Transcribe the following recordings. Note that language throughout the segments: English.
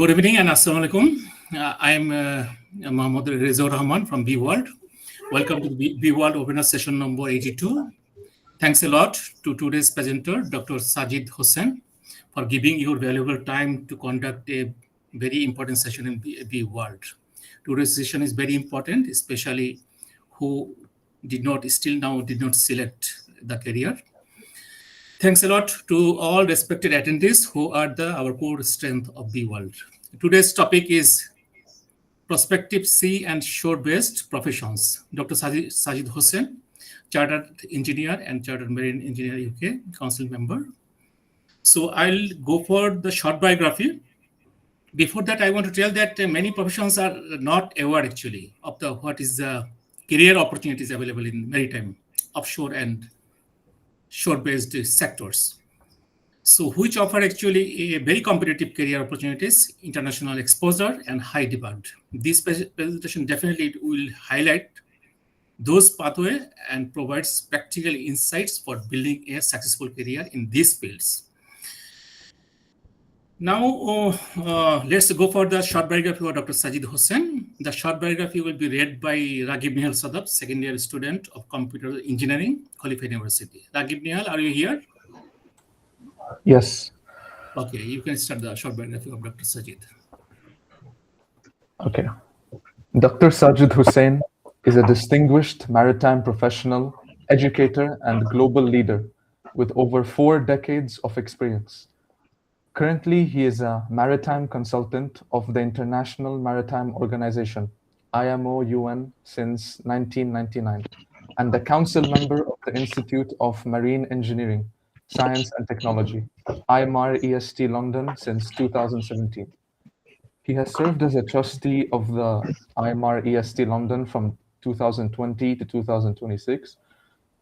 Good evening and Assalamu alaikum. I am Mohammad Rizur Rahman from BEAWorld. Welcome to the BEAWorld webinar session number 82. Thanks a lot to today's presenter, Dr. SAJID HUSSAIN, for giving your valuable time to conduct a very important session in BEAWorld. Today's session is very important, especially who did not select the career. Thanks a lot to all respected attendees who are our core strength of BEAWorld. Today's topic is prospective sea and shore-based professions. Dr. SAJID HUSSAIN, Chartered Engineer and Chartered Marine Engineer UK, Council member. So I'll go for the short biography. Before that, I want to tell that many professions are not aware actually of what is the career opportunities available in maritime, offshore and shore-based sectors. So which offer actually a very competitive career opportunities, international exposure and high demand. This presentation definitely will highlight those pathways and provides practical insights for building a successful career in these fields. Now, let's go for the short biography of Dr. SAJID HUSSAIN. The short biography will be read by Raghib Nihal Sadaf, second year student of Computer Engineering, Qualified University. Raghib Nihal, are you here? Yes. Okay, you can start the short biography of Dr. SAJID. Okay. Dr. SAJID HUSSAIN is a distinguished maritime professional, educator, and global leader with over 4 decades of experience. Currently, he is a maritime consultant of the International Maritime Organization, IMO UN, since 1999, and the council member of the Institute of Marine Engineering, Science and Technology, IMarEST London, since 2017. He has served as a trustee of the IMarEST London from 2020 to 2026,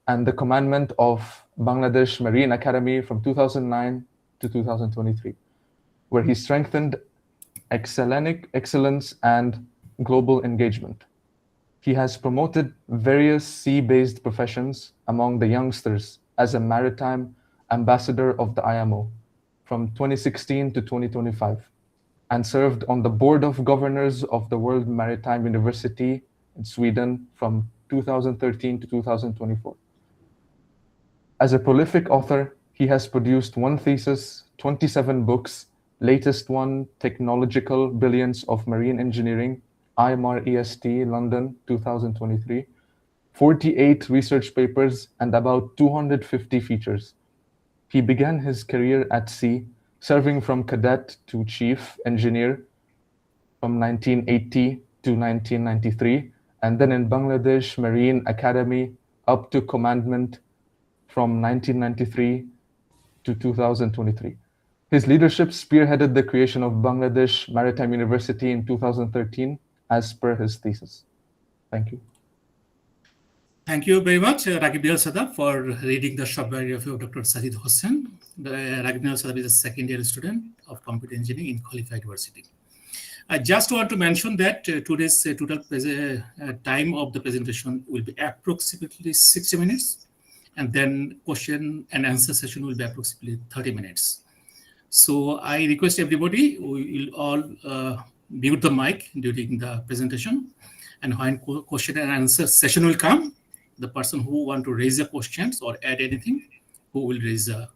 and the commandant of Bangladesh Marine Academy from 2009 to 2023, where he strengthened excellence and global engagement. He has promoted various sea-based professions among the youngsters as a maritime ambassador of the IMO from 2016 to 2025, and served on the board of governors of the World Maritime University in Sweden from 2013 to 2024. As a prolific author, he has produced 1 thesis, 27 books, latest one, Technological Brilliance of Marine Engineering, IMarEST London 2023, 48 research papers, and about 250 features. He began his career at sea, serving from cadet to chief engineer from 1980 to 1993, and then in Bangladesh Marine Academy up to commandant from 1993 to 2023. His leadership spearheaded the creation of Bangladesh Maritime University in 2013 as per his thesis. Thank you. Thank you very much, Raghib Nihal Sadaf, for reading the short biography of Dr. SAJID HUSSAIN. Raghib Nihal Sadaf is a second year student of Computer Engineering in Qualified University. I just want to mention that today's total time of the presentation will be approximately 60 minutes. And then question and answer session will be approximately 30 minutes. So I request everybody, we will all mute the mic during the presentation. And when question and answer session will come, the person who want to raise the questions or add anything, who will raise a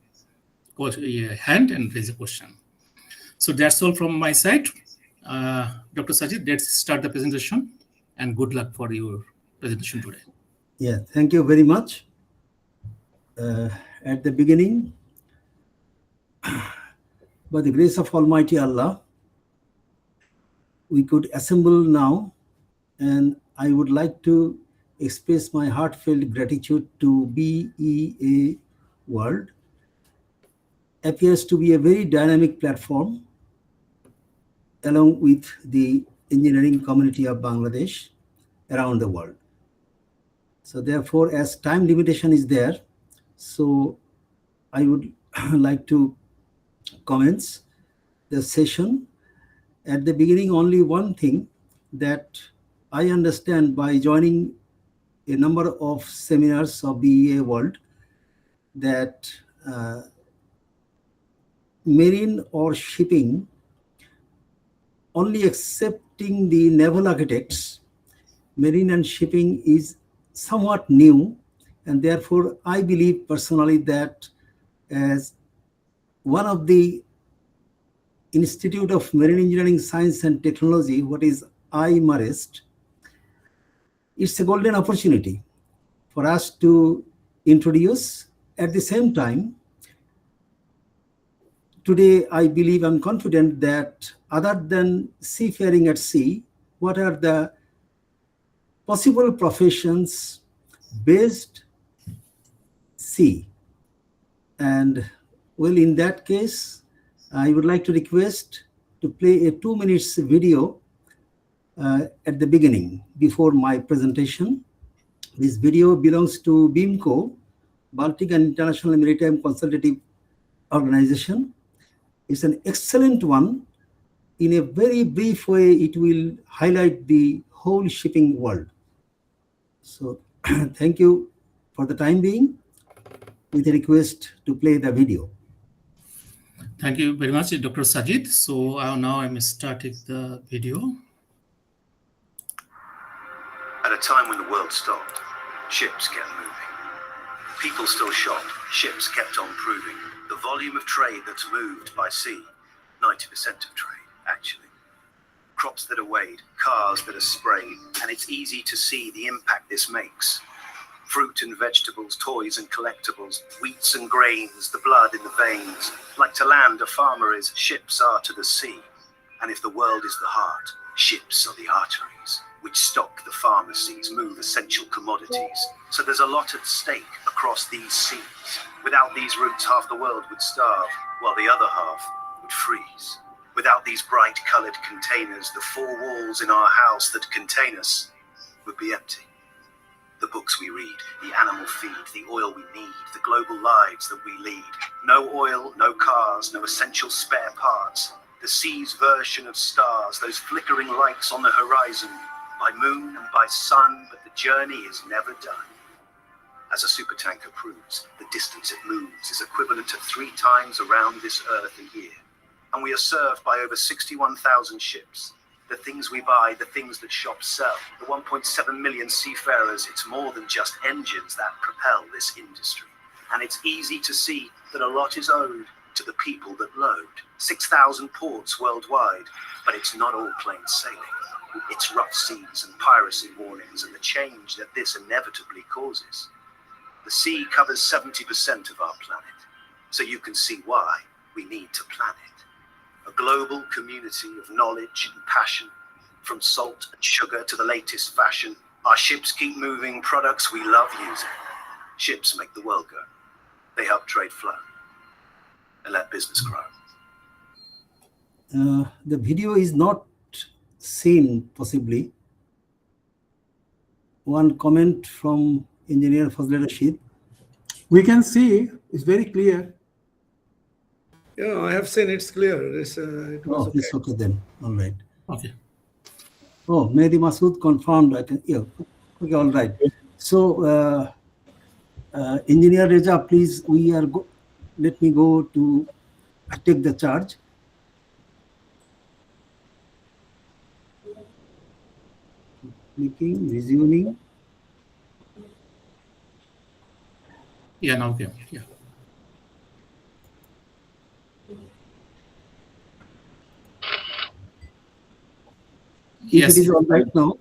hand and raise a question. So that's all from my side. Dr. SAJID, let's start the presentation and good luck for your presentation today. Yeah, thank you very much. At the beginning, by the grace of Almighty Allah, we could assemble now, and I would like to express my heartfelt gratitude to BEAWorld. Appears to be a very dynamic platform along with the engineering community of Bangladesh around the world. So therefore, as time limitation is there, so I would like to commence the session. At the beginning, only one thing that I understand by joining a number of seminars of BEAWorld, that marine or shipping only accepting the naval architects, marine and shipping is somewhat new, and therefore I believe personally that as one of the Institute of Marine Engineering Science and Technology, what is IMarEST, it's a golden opportunity for us to introduce. At the same time, today I believe, I'm confident that other than seafaring at sea, what are the possible professions based sea? And well, in that case, I would like to request to play a 2 minutes video at the beginning before my presentation. This video belongs to BIMCO, Baltic and International Maritime Consultative Organization. It's an excellent one. In a very brief way, it will highlight the whole shipping world. So thank you for the time being, with a request to play the video. Thank you very much, Dr. Sajid. So now I'm starting the video. At a time when the world stopped, ships kept moving. People still shopped, ships kept on proving. The volume of trade that's moved by sea, 90% of trade, actually. Crops that are weighed, cars that are sprayed, and it's easy to see the impact this makes. Fruit and vegetables, toys and collectibles, wheats and grains, the blood in the veins. Like to land a farmer is, ships are to the sea. And if the world is the heart, ships are the arteries, which stock the pharmacies, move essential commodities. So there's a lot at stake across these seas. Without these routes, half the world would starve, while the other half would freeze. Without these bright-colored containers, the four walls in our house that contain us would be empty. The books we read, the animal feed, the oil we need, the global lives that we lead. No oil, no cars, no essential spare parts. The sea's version of stars, those flickering lights on the horizon, by moon and by sun, but the journey is never done. As a supertanker proves, the distance it moves is equivalent to 3 times around this earth a year. And we are served by over 61,000 ships. The things we buy, the things that shops sell, the 1.7 million seafarers, it's more than just engines that propel this industry. And it's easy to see that a lot is owed to the people that load. 6,000 ports worldwide, but it's not all plain sailing. It's rough seas and piracy warnings and the change that this inevitably causes. The sea covers 70% of our planet, so you can see why we need to plan it. A global community of knowledge and passion, from salt and sugar to the latest fashion. Our ships keep moving products we love using. Ships make the world go. They help trade flow and let business grow. The video is not seen, possibly. One comment from Engineer Fazlur Rashid. We can see, it's very clear. Yeah, I have seen it's clear. It was okay. It's okay then. All right. Okay. Oh, Mehdi Masood confirmed. I can. Yeah. Okay. All right. So, Engineer Reza, please. Let me go to take the charge. Clicking, resuming. Yeah. Now okay. Yeah. If it is all right now.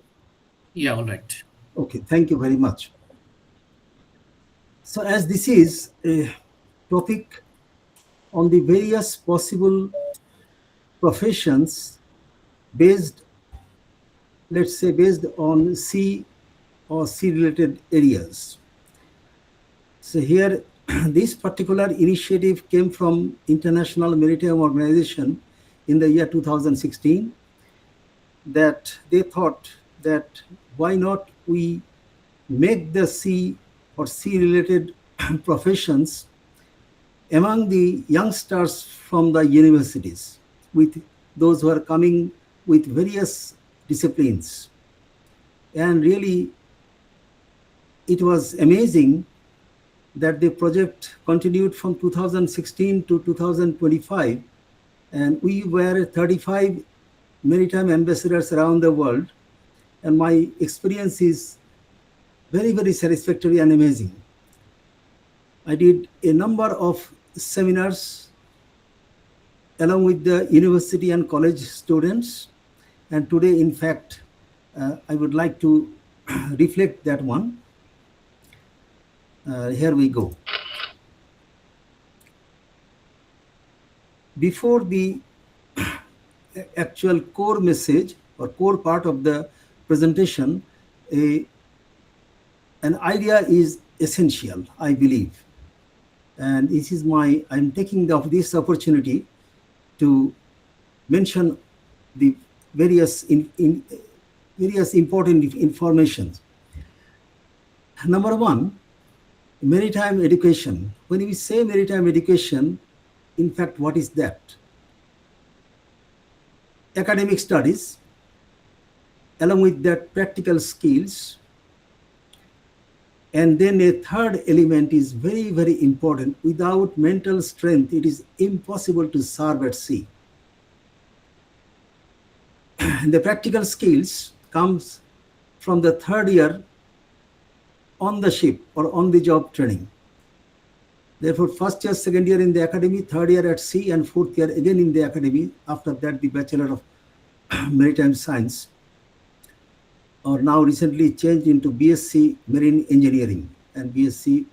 Yeah, all right. Okay, thank you very much. So as this is a topic on the various possible professions based, let's say, based on sea or sea-related areas. So here, this particular initiative came from International Maritime Organization in the year 2016. That they thought that why not we make the sea or sea-related professions among the youngsters from the universities, with those who are coming with various disciplines. And really, it was amazing that the project continued from 2016 to 2025, and we were 35 maritime ambassadors around the world, and my experience is very, very satisfactory and amazing. I did a number of seminars along with the university and college students, and today, in fact, I would like to reflect that one. Here we go. Before the actual core message or core part of the presentation, an idea is essential, I believe. And this is I'm taking this opportunity to mention the various important information. Number one, maritime education. When we say maritime education, in fact, what is that? Academic studies, along with that practical skills. And then a third element is very, very important. Without mental strength, it is impossible to serve at sea. The practical skills comes from the third year on the ship or on the job training. Therefore, first year, second year in the academy, third year at sea, and fourth year again in the academy. After that, the Bachelor of Maritime Science, or now recently changed into BSc Marine Engineering and BSc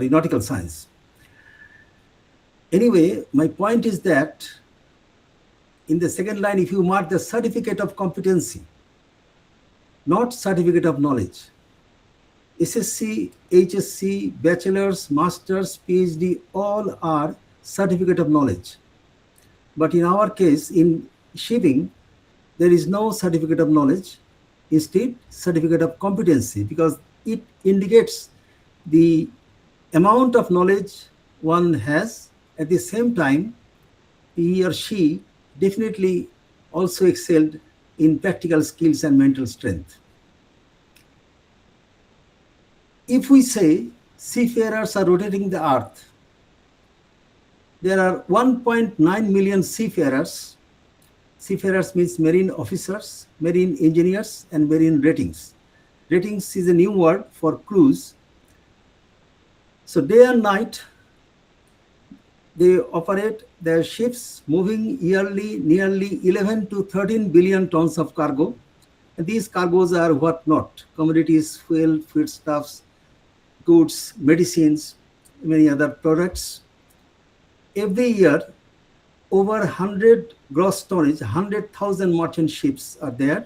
Nautical Science. Anyway, my point is that in the second line, if you mark the certificate of competency, not certificate of knowledge, SSc, HSc, bachelor's, master's, PhD, all are certificate of knowledge. But in our case, in shipping, there is no certificate of knowledge, instead certificate of competency, because it indicates the amount of knowledge one has. At the same time, he or she definitely also excelled in practical skills and mental strength. If we say seafarers are rotating the earth, there are 1.9 million seafarers. Seafarers means marine officers, marine engineers, and marine ratings. Ratings is a new word for crews. So day and night, they operate their ships moving yearly nearly 11 to 13 billion tons of cargo. And these cargoes are what not? Commodities, fuel, foodstuffs, goods, medicines, many other products. Every year, over 100 gross tonnage, 100,000 merchant ships are there.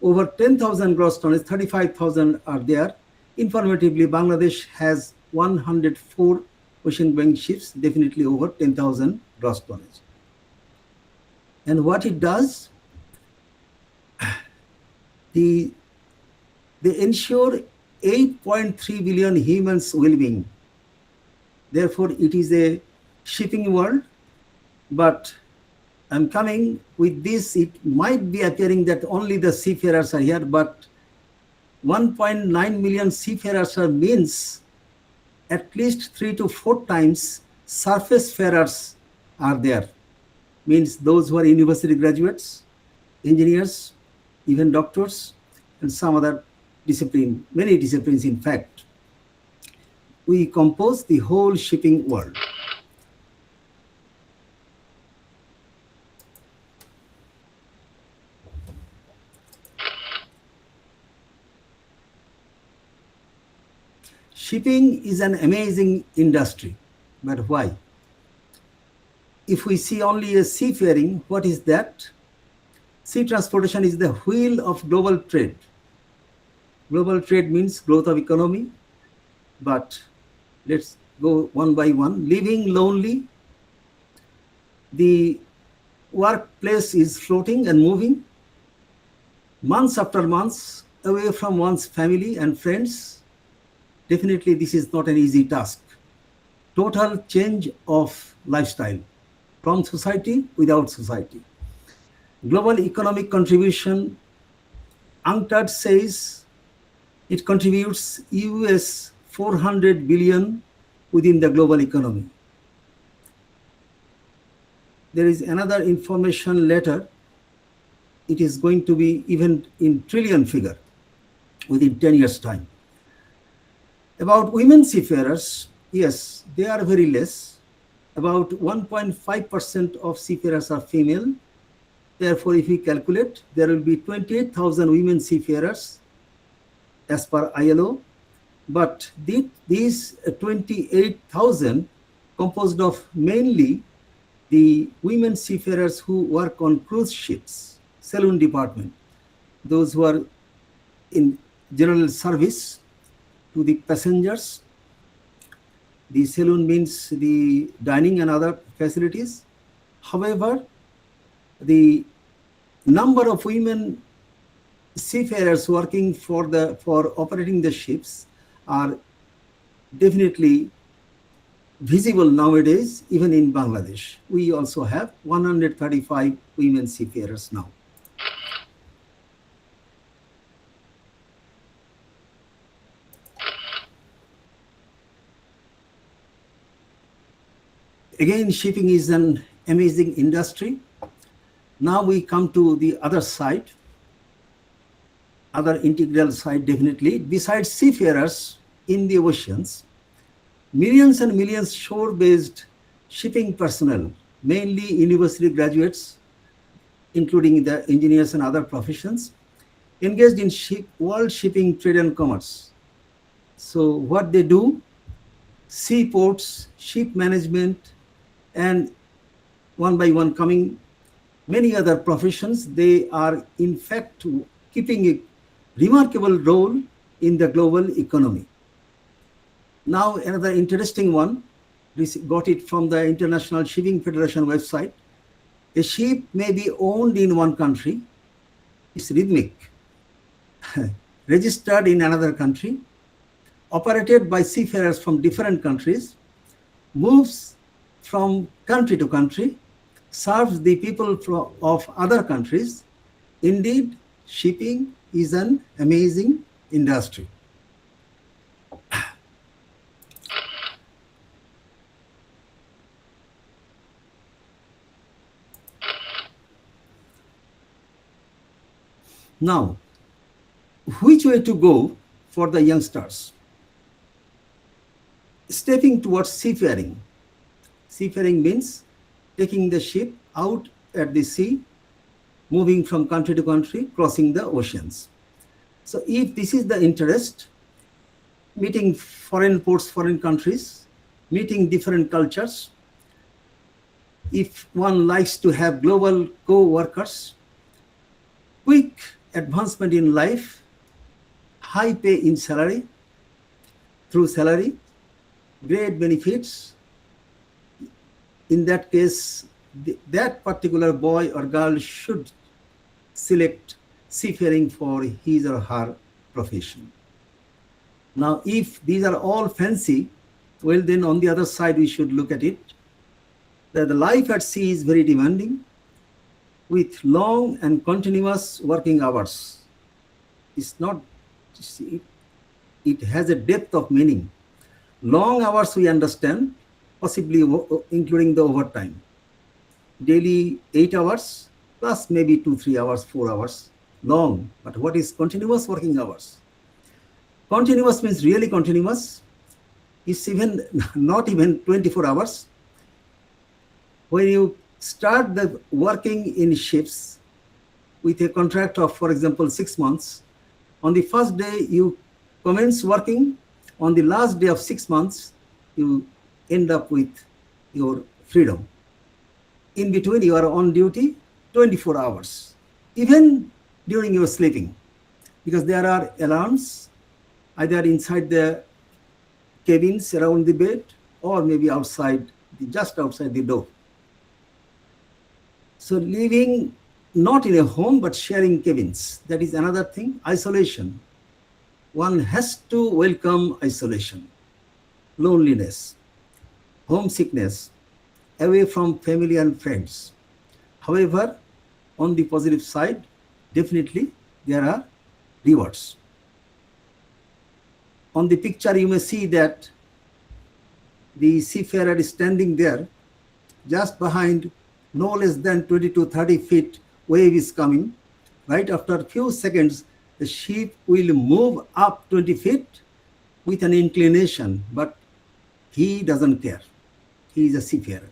Over 10,000 gross tonnage, 35,000 are there. Informatively, Bangladesh has 104 ocean-going ships, definitely over 10,000 gross tonnage. And what it does, they ensure 8.3 billion humans' well-being. Therefore, it is a shipping world. But I'm coming with this, it might be appearing that only the seafarers are here, but 1.9 million seafarers means at least 3 to 4 times surface farers are there. Means those who are university graduates, engineers, even doctors, and some other discipline, many disciplines in fact. We compose the whole shipping world. Shipping is an amazing industry, but why? If we see only a seafaring, what is that? Sea transportation is the wheel of global trade. Global trade means growth of economy, but let's go one by one. Living lonely, the workplace is floating and moving, months after months, away from one's family and friends. Definitely, this is not an easy task. Total change of lifestyle from society without society. Global economic contribution, UNCTAD says it contributes US 400 billion within the global economy. there is another information later. It is going to be even in trillion figure within 10 years' time. About women seafarers, yes, they are very less. About 1.5% of seafarers are female. Therefore, if we calculate, there will be 28,000 women seafarers as per ILO. But these 28,000 composed of mainly the women seafarers who work on cruise ships, saloon department, those who are in general service to the passengers. The saloon means the dining and other facilities. However, the number of women seafarers working for operating the ships are definitely visible nowadays, even in Bangladesh. We also have 135 women seafarers now. Again, shipping is an amazing industry. Now we come to the other side, other integral side definitely. Besides seafarers in the oceans, millions and millions shore-based shipping personnel, mainly university graduates, including the engineers and other professions, engaged in world shipping, trade and commerce. So what they do, seaports, ship management, and one by one coming many other professions, they are in fact keeping a remarkable role in the global economy. Now another interesting one, got it from the International Shipping Federation website. A ship may be owned in one country, it's rhythmic, registered in another country, operated by seafarers from different countries, moves from country to country, serves the people of other countries. Indeed, shipping is an amazing industry. Now, which way to go for the youngsters? Stepping towards seafaring. Seafaring means taking the ship out at the sea, moving from country to country, crossing the oceans. So if this is the interest, meeting foreign ports, foreign countries, meeting different cultures, if one likes to have global co-workers, quick advancement in life, high pay in salary, through salary, great benefits, in that case, that particular boy or girl should select seafaring for his or her profession. Now, if these are all fancy, well, then on the other side, we should look at it, that the life at sea is very demanding with long and continuous working hours. It's not, it has a depth of meaning. Long hours we understand, possibly including the overtime. Daily 8 hours, plus maybe 2-3 hours, 4 hours, long. But what is continuous working hours? Continuous means really continuous. It's even not even 24 hours. When you start the working in ships with a contract of, for example, 6 months, on the first day you commence working, on the last day of 6 months, you end up with your freedom. In between, you are on duty 24 hours, even during your sleeping, because there are alarms either inside the cabins around the bed or maybe outside, just outside the door. So living not in a home, but sharing cabins, that is another thing. Isolation. One has to welcome isolation, loneliness, homesickness, away from family and friends. However, on the positive side, definitely there are rewards. On the picture, you may see that the seafarer is standing there just behind no less than 20 to 30 feet wave is coming. Right after a few seconds, the ship will move up 20 feet with an inclination, but he doesn't care. He is a seafarer.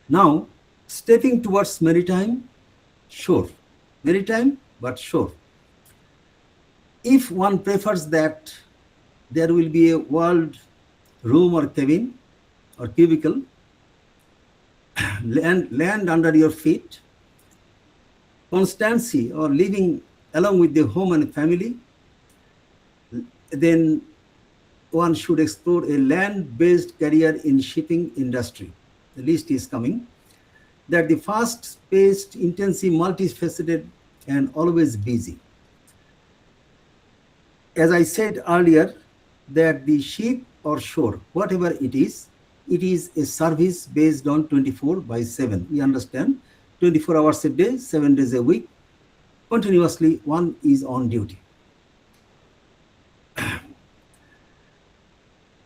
Now, stepping towards maritime, shore. Maritime, but shore. If one prefers that there will be a world room or cabin or cubicle, land under your feet, constancy or living along with the home and family, then one should explore a land-based career in shipping industry. The list is coming. That the fast-paced, intensive, multifaceted, and always busy. As I said earlier, that the ship or shore, whatever it is a service based on 24/7. We understand 24 hours a day, 7 days a week, continuously one is on duty.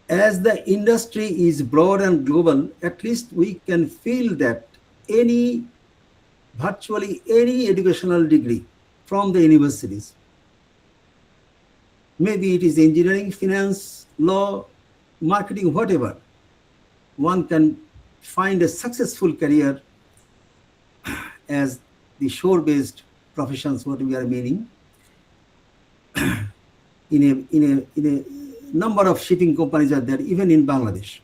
As the industry is broad and global, at least we can feel that virtually any educational degree from the universities, maybe it is engineering, finance, law, marketing, whatever, one can find a successful career as the shore-based professions, what we are meaning, in a number of shipping companies are there, even in Bangladesh.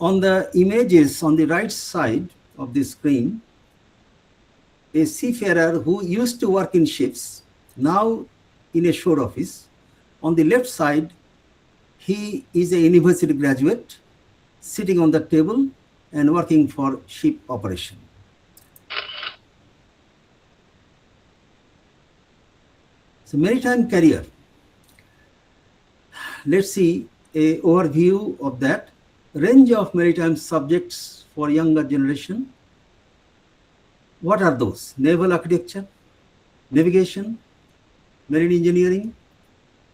On the images on the right side of the screen, a seafarer who used to work in ships, now in a shore office. On the left side, he is a university graduate sitting on the table and working for ship operation. So maritime career. Let's see an overview of that. Range of maritime subjects for younger generation. What are those? Naval architecture, navigation, marine engineering,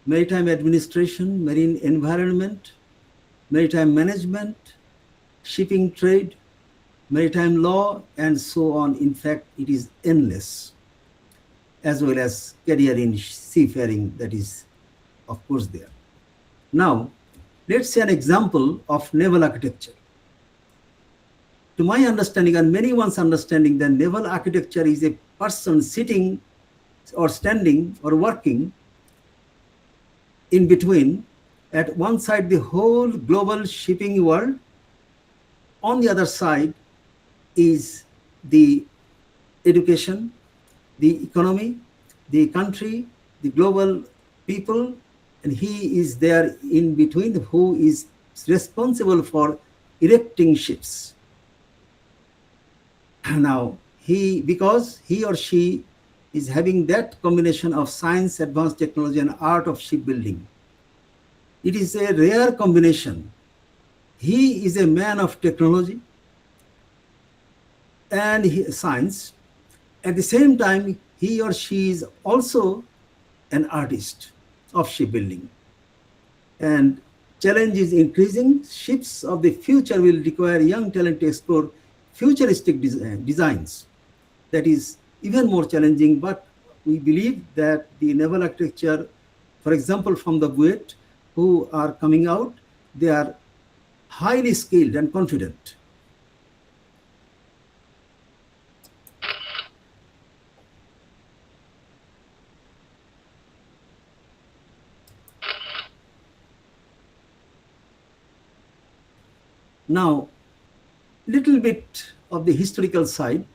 maritime administration, marine environment, maritime management, shipping trade, maritime law, and so on. In fact, it is endless, as well as career in seafaring, that is, of course, there. Now, let's see an example of naval architecture. To my understanding and many one's understanding, the naval architecture is a person sitting or standing or working in between. At one side, the whole global shipping world. On the other side is the education, the economy, the country, the global people, and he is there in between, who is responsible for erecting ships. Now, because he or she is having that combination of science, advanced technology, and art of shipbuilding. It is a rare combination. He is a man of technology and science. At the same time, he or she is also an artist of shipbuilding. And challenge is increasing. Ships of the future will require young talent to explore futuristic designs. That is even more challenging, but we believe that the naval architecture, for example, from the BEAWorld, who are coming out, they are highly skilled and confident. Now, little bit of the historical side.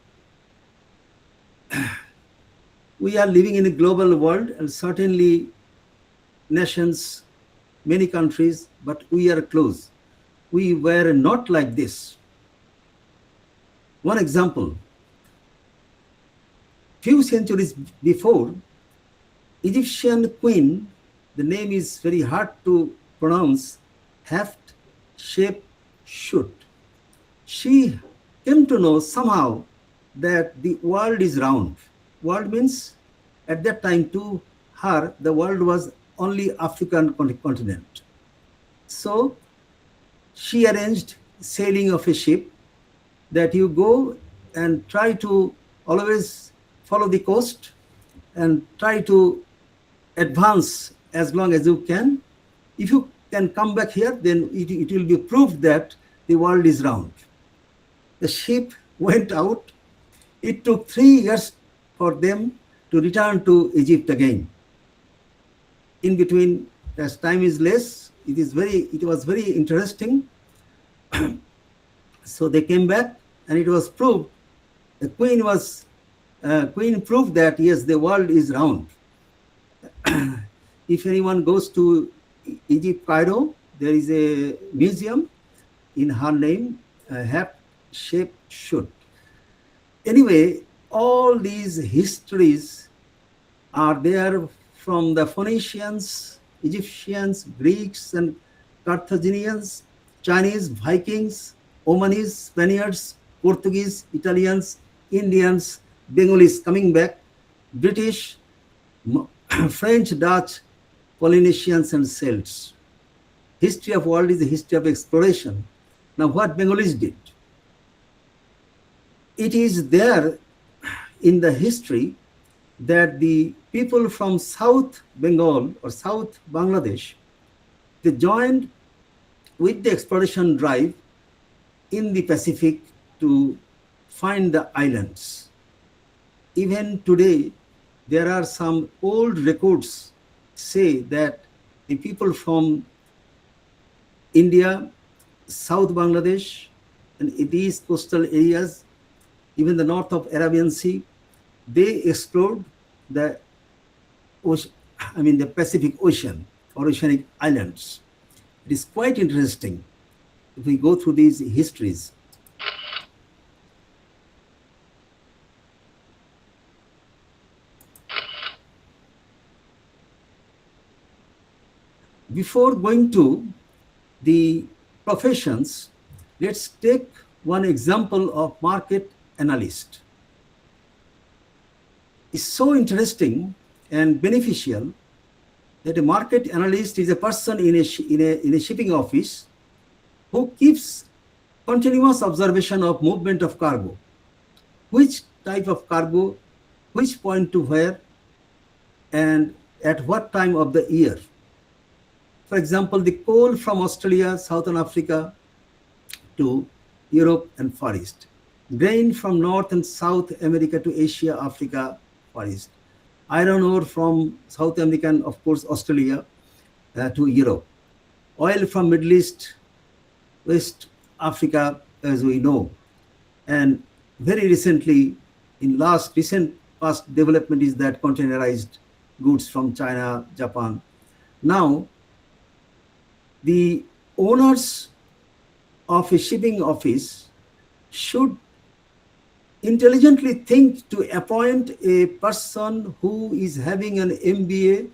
We are living in a global world, and certainly nations, many countries, but we are close. We were not like this. One example, few centuries before, Egyptian queen, the name is very hard to pronounce, Haft, shape should. She came to know somehow that the world is round. World means at that time to her, the world was only African continent. So she arranged sailing of a ship that you go and try to always follow the coast and try to advance as long as you can. If you can come back here, then it will be proved that the world is round. The ship went out. It took 3 years for them to return to Egypt again. In between, as time is less, it was very interesting. So they came back, and it was proved. The queen proved that yes, the world is round. If anyone goes to Egypt, Cairo, there is a museum in her name, Hap Shape Should. Anyway, all these histories are there from the Phoenicians, Egyptians, Greeks, and Carthaginians, Chinese, Vikings, Omanis, Spaniards, Portuguese, Italians, Indians, Bengalis coming back, British, French, Dutch, Polynesians, and Celts. History of world is a history of exploration. Now, what Bengalis did? It is there in the history that the people from South Bengal or South Bangladesh, they joined with the exploration drive in the Pacific to find the islands. Even today, there are some old records say that the people from India, South Bangladesh, and these coastal areas, even the north of Arabian Sea, they explored the Pacific Ocean or oceanic islands. It is quite interesting if we go through these histories. Before going to the professions, let's take one example of market analyst. It's so interesting and beneficial that a market analyst is a person in a shipping office who keeps continuous observation of movement of cargo. Which type of cargo, which point to where, and at what time of the year. For example, the coal from Australia, Southern Africa to Europe and Far East. Grain from North and South America to Asia, Africa, Far East. Iron ore from South America and of course Australia to Europe. Oil from Middle East, West Africa, as we know. And very recently, in recent past development is that containerized goods from China, Japan. Now, the owners of a shipping office should intelligently think to appoint a person who is having an MBA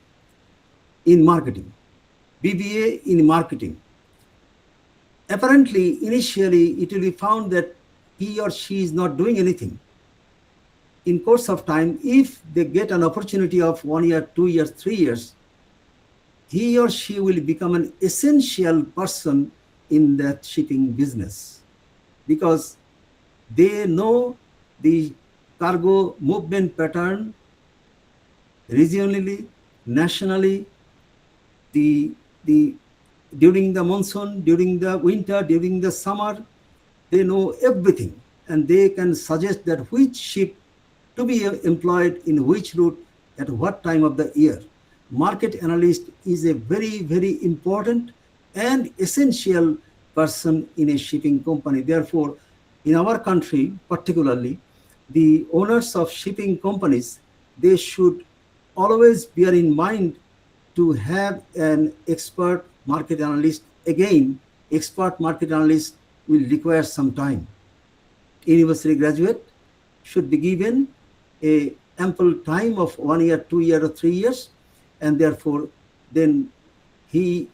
in marketing, BBA in marketing. Apparently, initially, it will be found that he or she is not doing anything. In course of time, if they get an opportunity of 1 year, 2 years, 3 years, he or she will become an essential person in that shipping business because they know the cargo movement pattern regionally, nationally, during the monsoon, during the winter, during the summer, they know everything and they can suggest that which ship to be employed in which route at what time of the year. Market analyst is a very, very important and essential person in a shipping company. Therefore, in our country, particularly, the owners of shipping companies, they should always bear in mind to have an expert market analyst. Again, expert market analyst will require some time. University graduate should be given a ample time of 1 year, 2 years, or 3 years, and therefore then he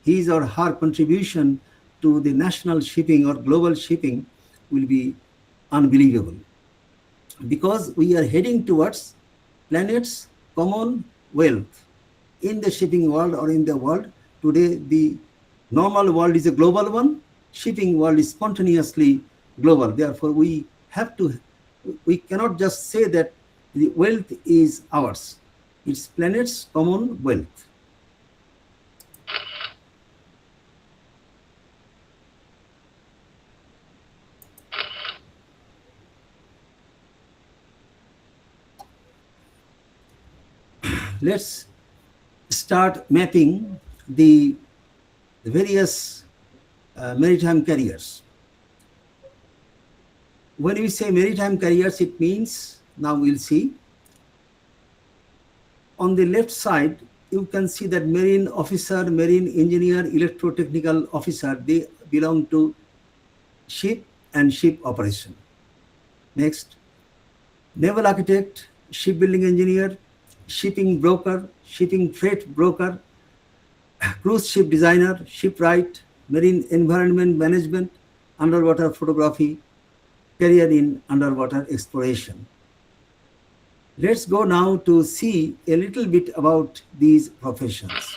his or her contribution to the national shipping or global shipping will be unbelievable, because we are heading towards planet's common wealth in the shipping world or in the world. Today, the normal world is a global one. Shipping world is spontaneously global. Therefore, we cannot just say that the wealth is ours. It's planet's common wealth. Let's start mapping the various maritime carriers. When we say maritime carriers, it means, now we'll see, on the left side, you can see that marine officer, marine engineer, electrotechnical officer, they belong to ship and ship operation. Next, naval architect, shipbuilding engineer, shipping broker, shipping freight broker, cruise ship designer, shipwright, marine environment management, underwater photography, career in underwater exploration. Let's go now to see a little bit about these professions.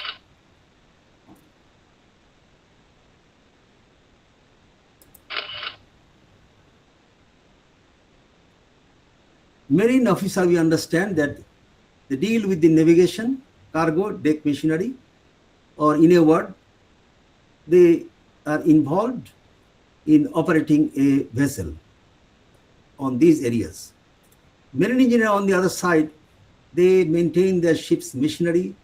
Marine officer, we understand that they deal with the navigation, cargo, deck machinery, or in a word, they are involved in operating a vessel on these areas. Marine engineer, on the other side, they maintain their ship's machinery,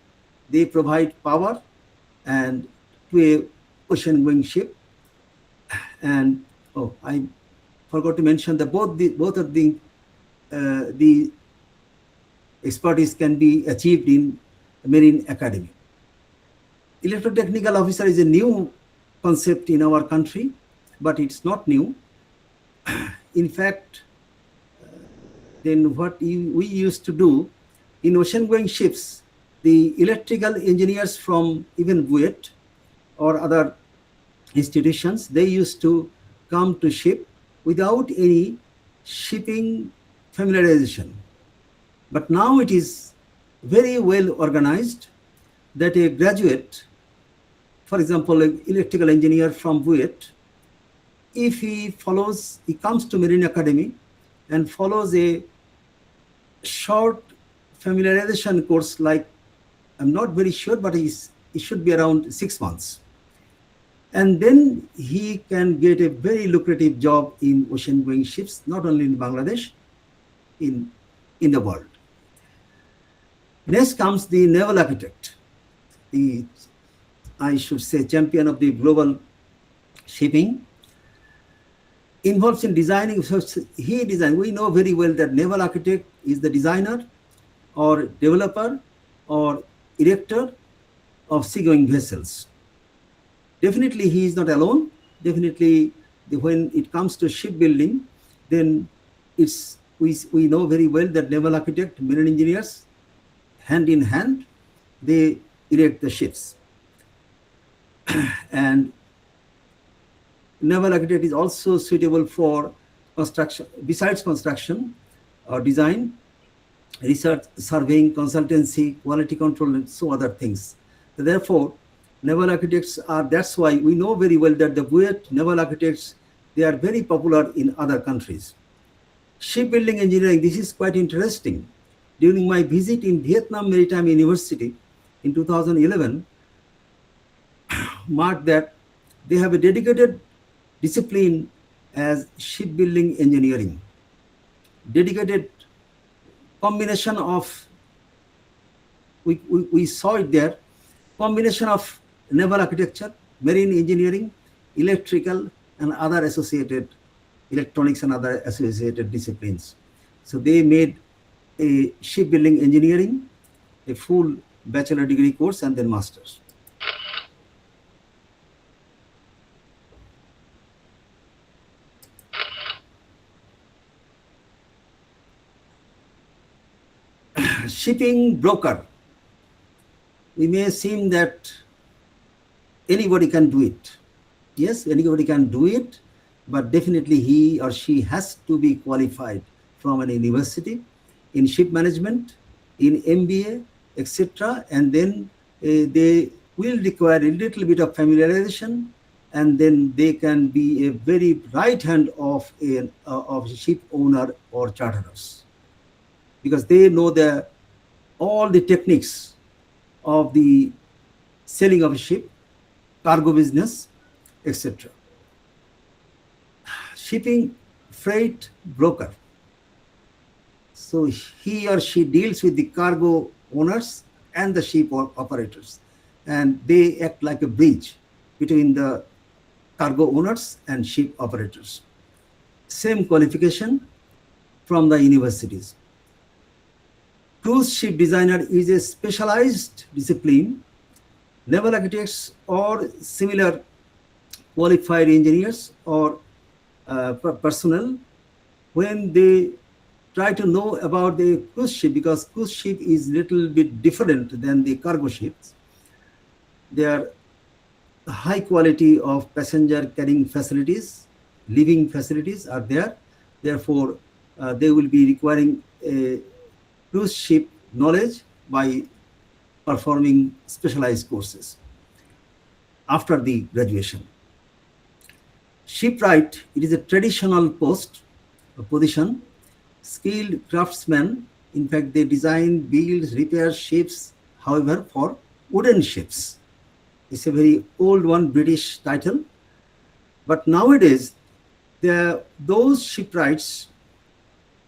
they provide power and to a ocean-going ship. And I forgot to mention that both of the expertise can be achieved in Marine Academy. Electrotechnical officer is a new concept in our country, but it's not new. In fact, then what we used to do in ocean-going ships, the electrical engineers from even BEAWorld or other institutions, they used to come to ship without any shipping familiarization. But now it is very well organized that a graduate, for example, an electrical engineer from BEAWorld, if he comes to Marine Academy and follows a short familiarization course, like, I'm not very sure, but it should be around 6 months. And then he can get a very lucrative job in ocean-going ships, not only in Bangladesh, in the world. Next comes the naval architect, I should say, champion of the global shipping, involved in designing. So he designed. We know very well that naval architect is the designer or developer or erector of seagoing vessels. Definitely he is not alone. Definitely when it comes to shipbuilding, then we know very well that naval architect, marine engineers, hand in hand, they erect the ships. And naval architect is also suitable for construction, besides construction or design, research, surveying, consultancy, quality control, and so other things. So therefore, naval architects are, that's why we know very well that the BEAWorld naval architects, they are very popular in other countries. Shipbuilding engineering, this is quite interesting. During my visit in Vietnam Maritime University in 2011, marked that they have a dedicated discipline as shipbuilding engineering. Dedicated combination of, we saw it there, combination of naval architecture, marine engineering, electrical, and other associated, electronics and other associated disciplines. So they made a shipbuilding engineering, a full bachelor degree course, and then master's. Shipping broker. We may seem that anybody can do it. Yes, anybody can do it, but definitely he or she has to be qualified from an university in ship management, in MBA, etc. And then they will require a little bit of familiarization, and then they can be a very right hand of a ship owner or charterers, because they know all the techniques of the selling of a ship, cargo business, etc. Shipping freight broker. So he or she deals with the cargo owners and the ship operators, and they act like a bridge between the cargo owners and ship operators. Same qualification from the universities. Cruise ship designer is a specialized discipline. Naval architects or similar qualified engineers or personnel, when they try to know about the cruise ship, because cruise ship is little bit different than the cargo ships. Their high quality of passenger carrying facilities, living facilities are there. Therefore, they will be requiring a cruise ship knowledge by performing specialized courses after the graduation. Shipwright, it is a traditional position. Skilled craftsmen, in fact, they design, build, repair ships, however, for wooden ships. It's a very old one, British title. But nowadays, those shipwrights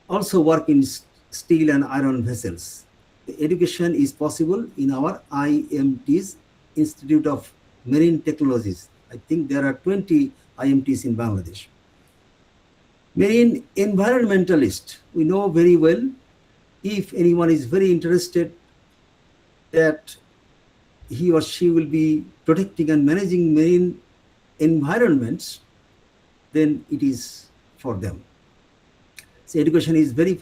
also work in steel and iron vessels. The education is possible in our IMTs, Institute of Marine Technologies. I think there are 20 IMTs in Bangladesh. Marine environmentalist, we know very well, if anyone is very interested that he or she will be protecting and managing marine environments, then it is for them. So education is very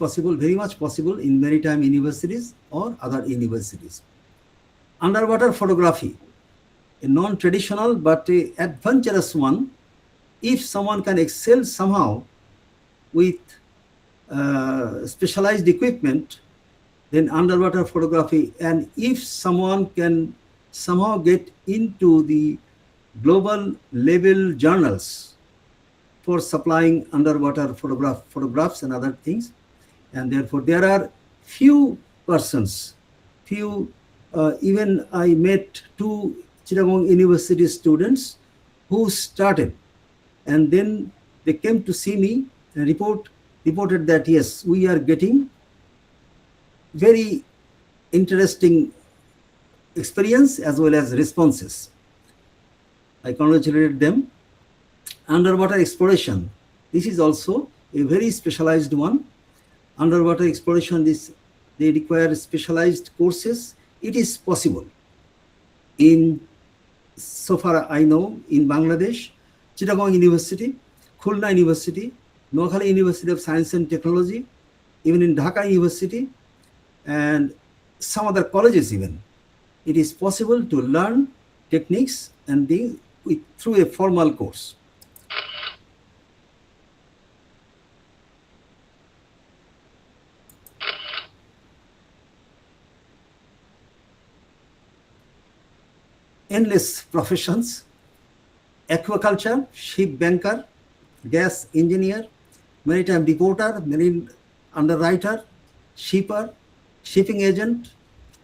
much possible in maritime universities or other universities. Underwater photography, a non-traditional but an adventurous one. If someone can excel somehow with specialized equipment, then underwater photography, and if someone can somehow get into the global level journals for supplying underwater photographs and other things, and therefore there are few persons, even I met 2 Chittagong University students who started, and then they came to see me and reported that yes, we are getting very interesting experience as well as responses. I congratulated them. Underwater exploration, this is also a very specialized one. Underwater exploration, they require specialized courses. It is possible. So far I know, in Bangladesh, Chittagong University, Khulna University, Noakhali University of Science and Technology, even in Dhaka University, and some other colleges even, it is possible to learn techniques and through a formal course. Endless professions: aquaculture, ship banker, gas engineer, maritime reporter, marine underwriter, shipper, shipping agent,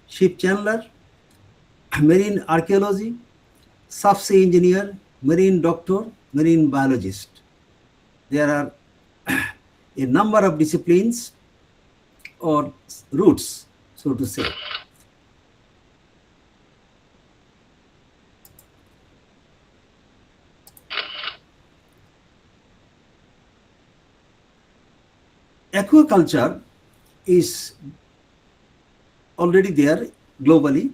ship chandler, marine archaeology, subsea engineer, marine doctor, marine biologist. There are a number of disciplines or routes, so to say. Aquaculture is already there globally,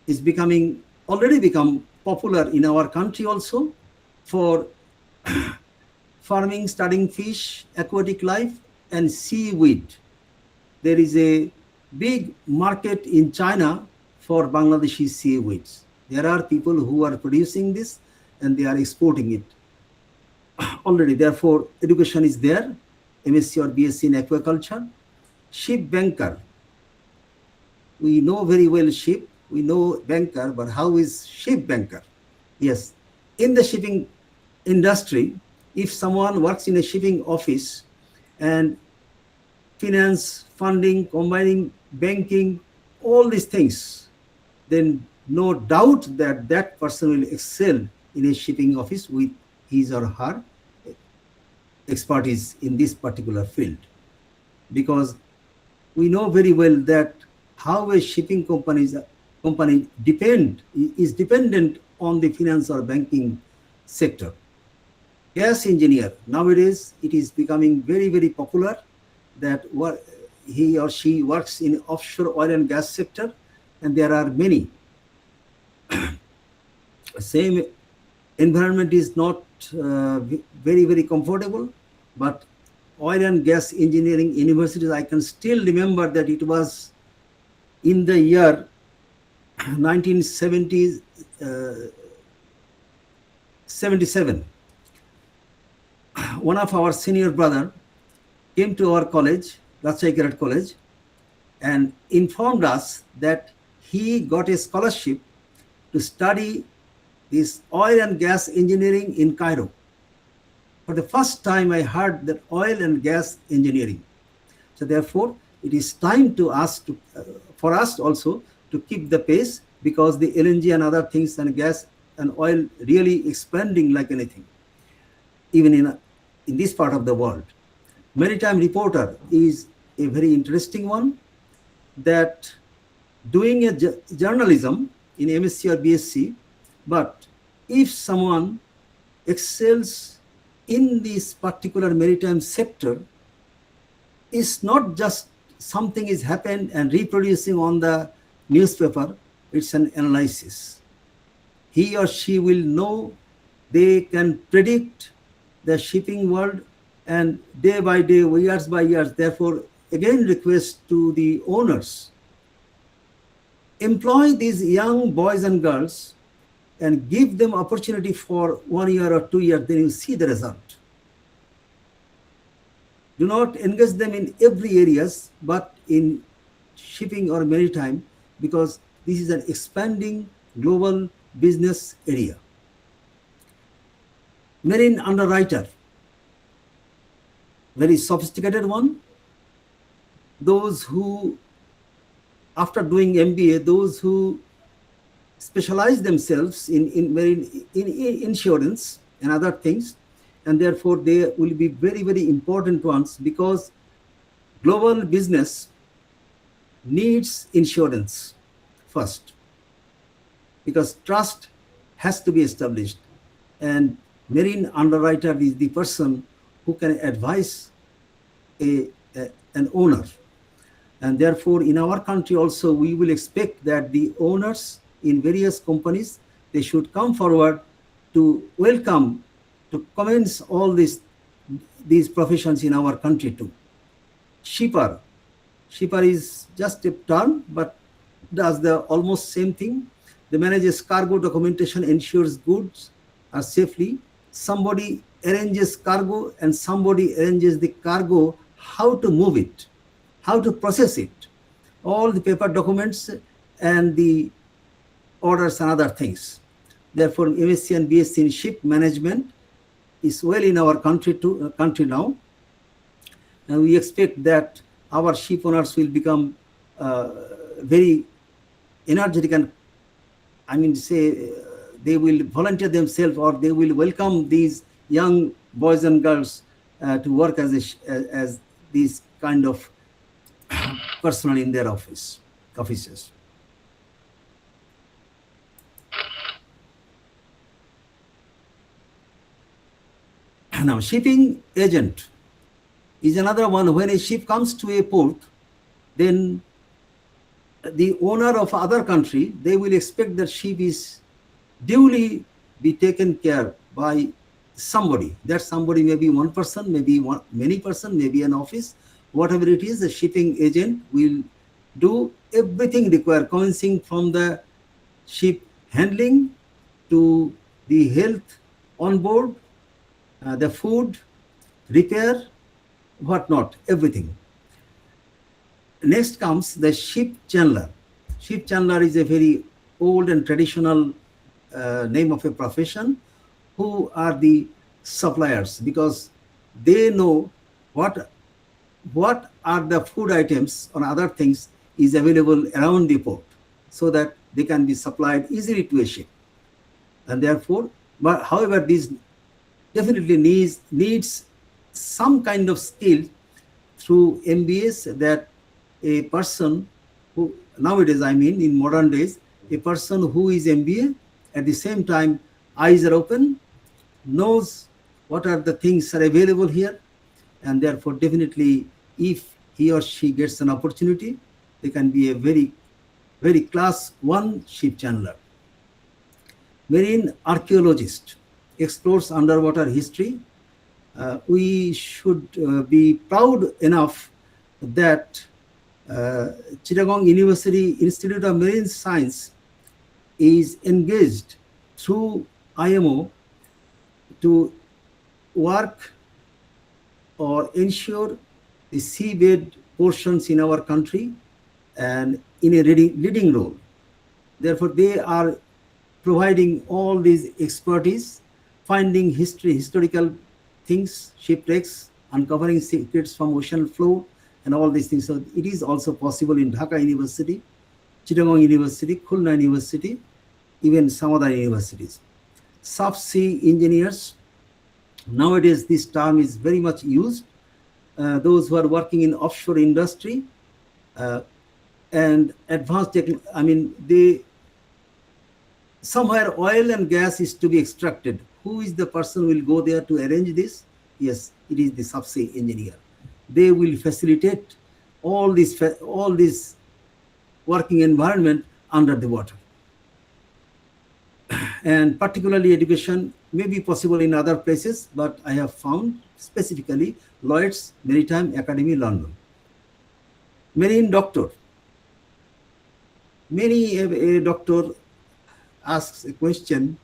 is already become popular in our country also for farming, studying fish, aquatic life, and seaweed. There is a big market in China for Bangladeshi seaweeds. There are people who are producing this and they are exporting it already. Therefore, education is there, MSc or BSc in aquaculture. Ship banker. We know very well ship, we know banker, but how is ship banker? Yes, in the shipping industry, if someone works in a shipping office and finance, funding, combining banking, all these things, then no doubt that that person will excel in a shipping office with his or her expertise in this particular field. Because we know very well that how a shipping company is dependent on the finance or banking sector. Gas engineer, nowadays it is becoming very, very popular that he or she works in offshore oil and gas sector, and there are many. Same environment is not very, very comfortable, but oil and gas engineering universities, I can still remember that it was in the year 1977. One of our senior brother came to our college, Rajshahi College, and informed us that he got a scholarship to study this oil and gas engineering in Cairo. For the first time, I heard that oil and gas engineering. So therefore, it is time to us for us also to keep the pace, because the LNG and other things and gas and oil really expanding like anything, even in this part of the world. Maritime reporter is a very interesting one, that doing a journalism in MSc or BSc, but if someone excels in this particular maritime sector, it's not just something is happened and reproducing on the newspaper, it's an analysis. He or she will know, they can predict the shipping world, and day by day, years by years. Therefore, again, request to the owners, employ these young boys and girls and give them opportunity for 1 year or 2 years, then you see the result. Do not engage them in every areas, but in shipping or maritime, because this is an expanding global business area. Marine underwriter, very sophisticated one. Those who, after doing MBA, those who specialize themselves in marine insurance and other things, and therefore they will be very, very important ones, because global business needs insurance first, because trust has to be established, and marine underwriter is the person who can advise an owner. And therefore, in our country also, we will expect that the owners in various companies, they should come forward to welcome, to commence all these professions in our country too. Shipper is just a term, but does the almost same thing. They manages cargo documentation, ensures goods are safely. Somebody arranges cargo and somebody arranges the cargo, how to move it, how to process it, all the paper documents and the orders and other things. Therefore, MSc and BSc in ship management is well in our country now, and we expect that our ship owners will become very energetic, and they will volunteer themselves, or they will welcome these young boys and girls to work as these kind of personnel in their offices. Now, shipping agent is another one. When a ship comes to a port, then the owner of other country, they will expect that ship is duly be taken care by somebody. That somebody may be one person, maybe many person, maybe an office, whatever it is. The shipping agent will do everything required, commencing from the ship handling to the health on board, the food, repair, whatnot, everything. Next comes the ship chandler. Ship chandler is a very old and traditional name of a profession, who are the suppliers, because they know what are the food items or other things is available around the port, so that they can be supplied easily to a ship. And therefore, but however, this definitely needs some kind of skill through MBAs, that a person who nowadays, I mean in modern days, a person who is MBA, at the same time eyes are open, knows what are the things are available here, and therefore definitely if he or she gets an opportunity, they can be a very, very class 1 ship chandler. Marine archaeologist explores underwater history. We should be proud enough that Chittagong University Institute of Marine Science is engaged through IMO to work or ensure the seabed portions in our country and in a leading role. Therefore, they are providing all these expertise, finding historical things, shipwrecks, uncovering secrets from ocean floor, and all these things. So it is also possible in Dhaka University, Chittagong University, Khulna University, even some other universities. Subsea engineers, nowadays this term is very much used. Those who are working in offshore industry and advanced technology, I mean, somewhere oil and gas is to be extracted. Who is the person who will go there to arrange this? Yes, it is the subsea engineer. They will facilitate all this working environment under the water. And particularly education may be possible in other places, but I have found specifically Lloyd's Maritime Academy, London. Marine doctor. A doctor asks a question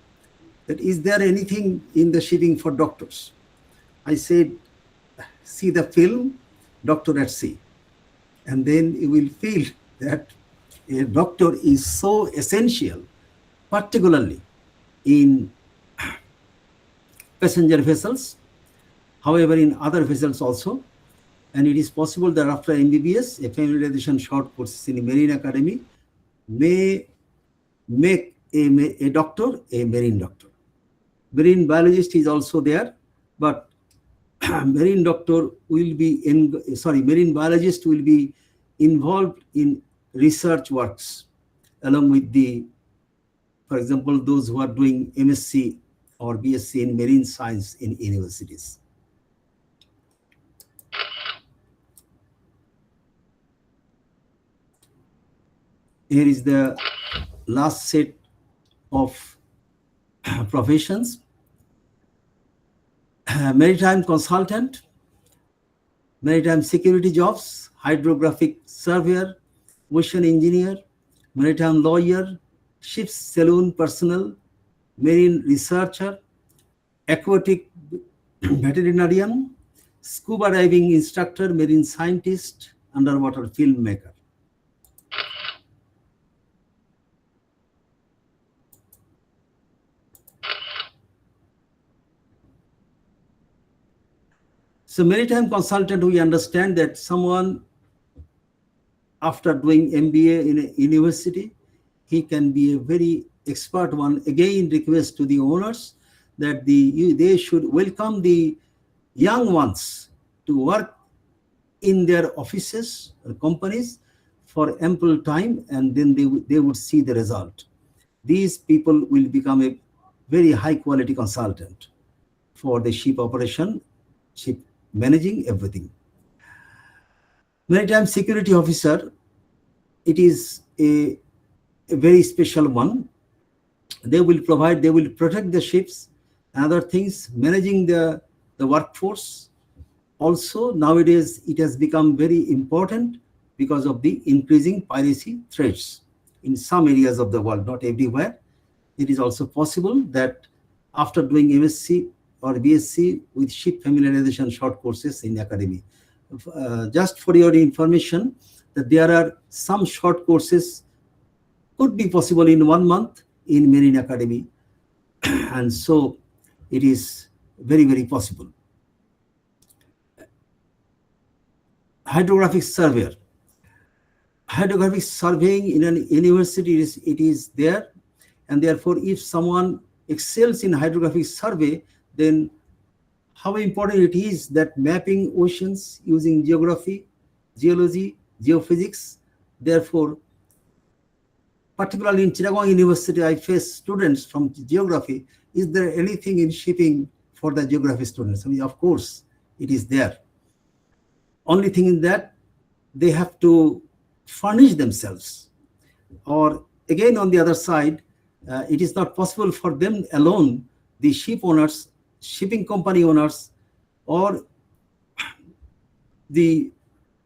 that is there anything in the shipping for doctors? I said, see the film, Doctor at Sea. And then you will feel that a doctor is so essential, particularly in passenger vessels, however in other vessels also. And it is possible that after MBBS, a familiarization short courses in a Marine Academy may make a doctor a marine doctor. Marine biologist is also there, but marine biologist will be involved in research works along with for example, those who are doing MSc or BSc in marine science in universities. Here is the last set of professions. Maritime consultant, maritime security jobs, hydrographic surveyor, ocean engineer, maritime lawyer, ship's saloon personnel, marine researcher, aquatic veterinarian, scuba diving instructor, marine scientist, underwater filmmaker. So maritime consultant, we understand that someone after doing MBA in a university, he can be a very expert one. Again, request to the owners that they should welcome the young ones to work in their offices or companies for ample time, and then they would see the result. These people will become a very high quality consultant for the ship operation, ship managing everything. Maritime security officer, it is a very special one. They will protect the ships and other things, managing the workforce. Also, nowadays, it has become very important because of the increasing piracy threats in some areas of the world, not everywhere. it is also possible that after doing MSc or BSc with ship familiarization short courses in academy. Just for your information, that there are some short courses could be possible in 1 month in Marine Academy. And so it is very, very possible. Hydrographic surveyor. Hydrographic surveying in an university it is there, and therefore if someone excels in hydrographic survey, then how important it is that mapping oceans using geography, geology, geophysics. Therefore, particularly in Chittagong University, I face students from geography. Is there anything in shipping for the geography students? I mean, of course, it is there. Only thing is that they have to furnish themselves. Or again, on the other side, it is not possible for them alone, the ship owners, shipping company owners, or the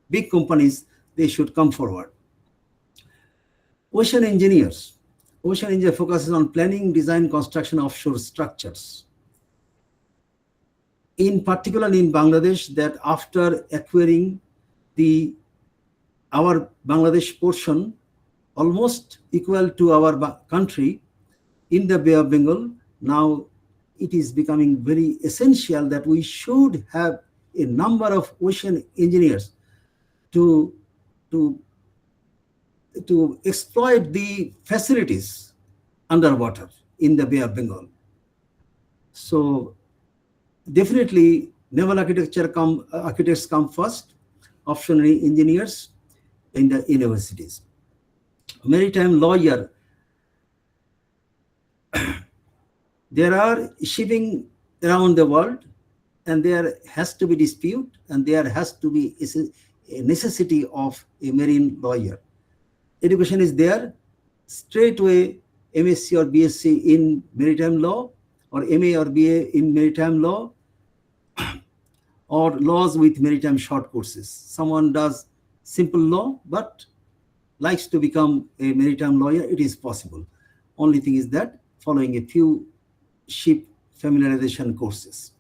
big companies, they should come forward. Ocean engineers. Ocean engineer focuses on planning, design, construction of offshore structures. In particular in Bangladesh, that after acquiring our Bangladesh portion almost equal to our country in the Bay of Bengal, now it is becoming very essential that we should have a number of ocean engineers to exploit the facilities underwater in the Bay of Bengal. So definitely naval architects come first, offshore engineers in the universities. Maritime lawyer. There are shipping around the world, and there has to be dispute, and there has to be a necessity of a marine lawyer. Education is there, straightway MSc or BSc in maritime law, or MA or BA in maritime law, or laws with maritime short courses. Someone does simple law but likes to become a maritime lawyer, it is possible. Only thing is that following a few ship familiarization courses.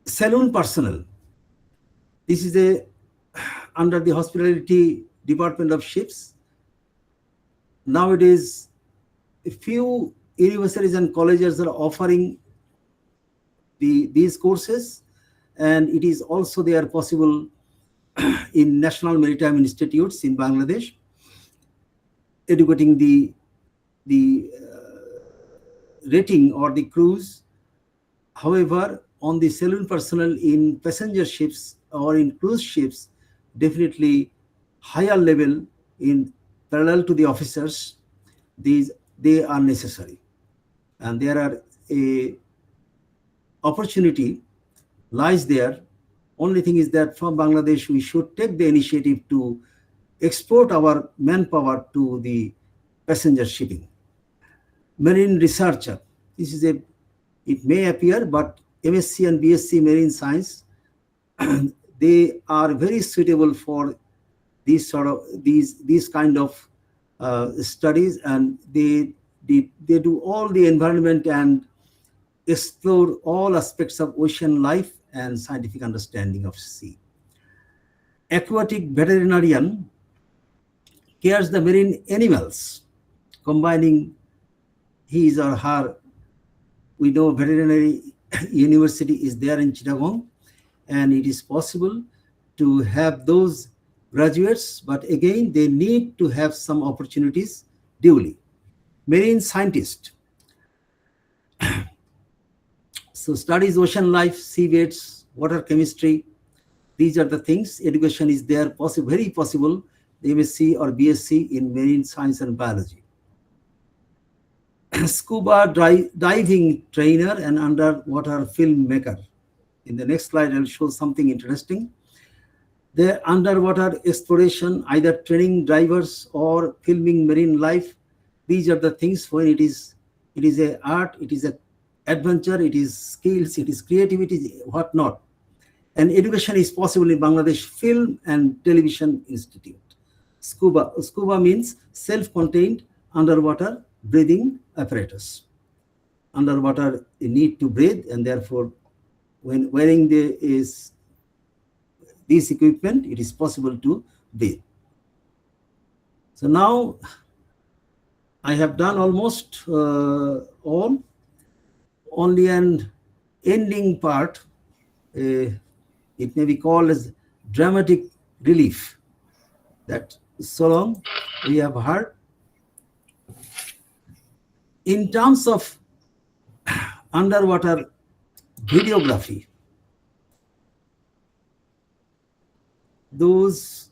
Saloon personnel. This is under the hospitality department of ships. Nowadays, a few universities and colleges are offering these courses, and it is also there possible in national maritime institutes in Bangladesh, educating the rating or the crews. However, on the saloon personnel in passenger ships or in cruise ships, definitely higher level in parallel to the officers, they are necessary, and there are a opportunity lies there. Only thing is that from Bangladesh we should take the initiative to export our manpower to the passenger shipping. Marine researcher. This is it may appear, but MSc and BSc marine science, they are very suitable for these kind of studies, and they do all the environment and explore all aspects of ocean life and scientific understanding of sea. Aquatic veterinarian cares the marine animals, combining his or her. We know veterinary university is there in Chittagong, and it is possible to have those graduates, but again they need to have some opportunities duly. Marine scientist. So studies ocean life, seabeds, water chemistry. These are the things. Education is there, very possible, the MSc or BSc in marine science and biology. Scuba diving trainer and underwater filmmaker. In the next slide, I'll show something interesting. The underwater exploration, either training divers or filming marine life. These are the things when it is a art, it is a adventure, it is skills, it is creativity, whatnot. and education is possible in Bangladesh Film and Television Institute. SCUBA. SCUBA means self-contained underwater breathing apparatus. Underwater, you need to breathe, and therefore, when wearing this equipment, it is possible to breathe. So now I have done almost all. Only an ending part, it may be called as dramatic relief. That so long we have heard. In terms of underwater videography, those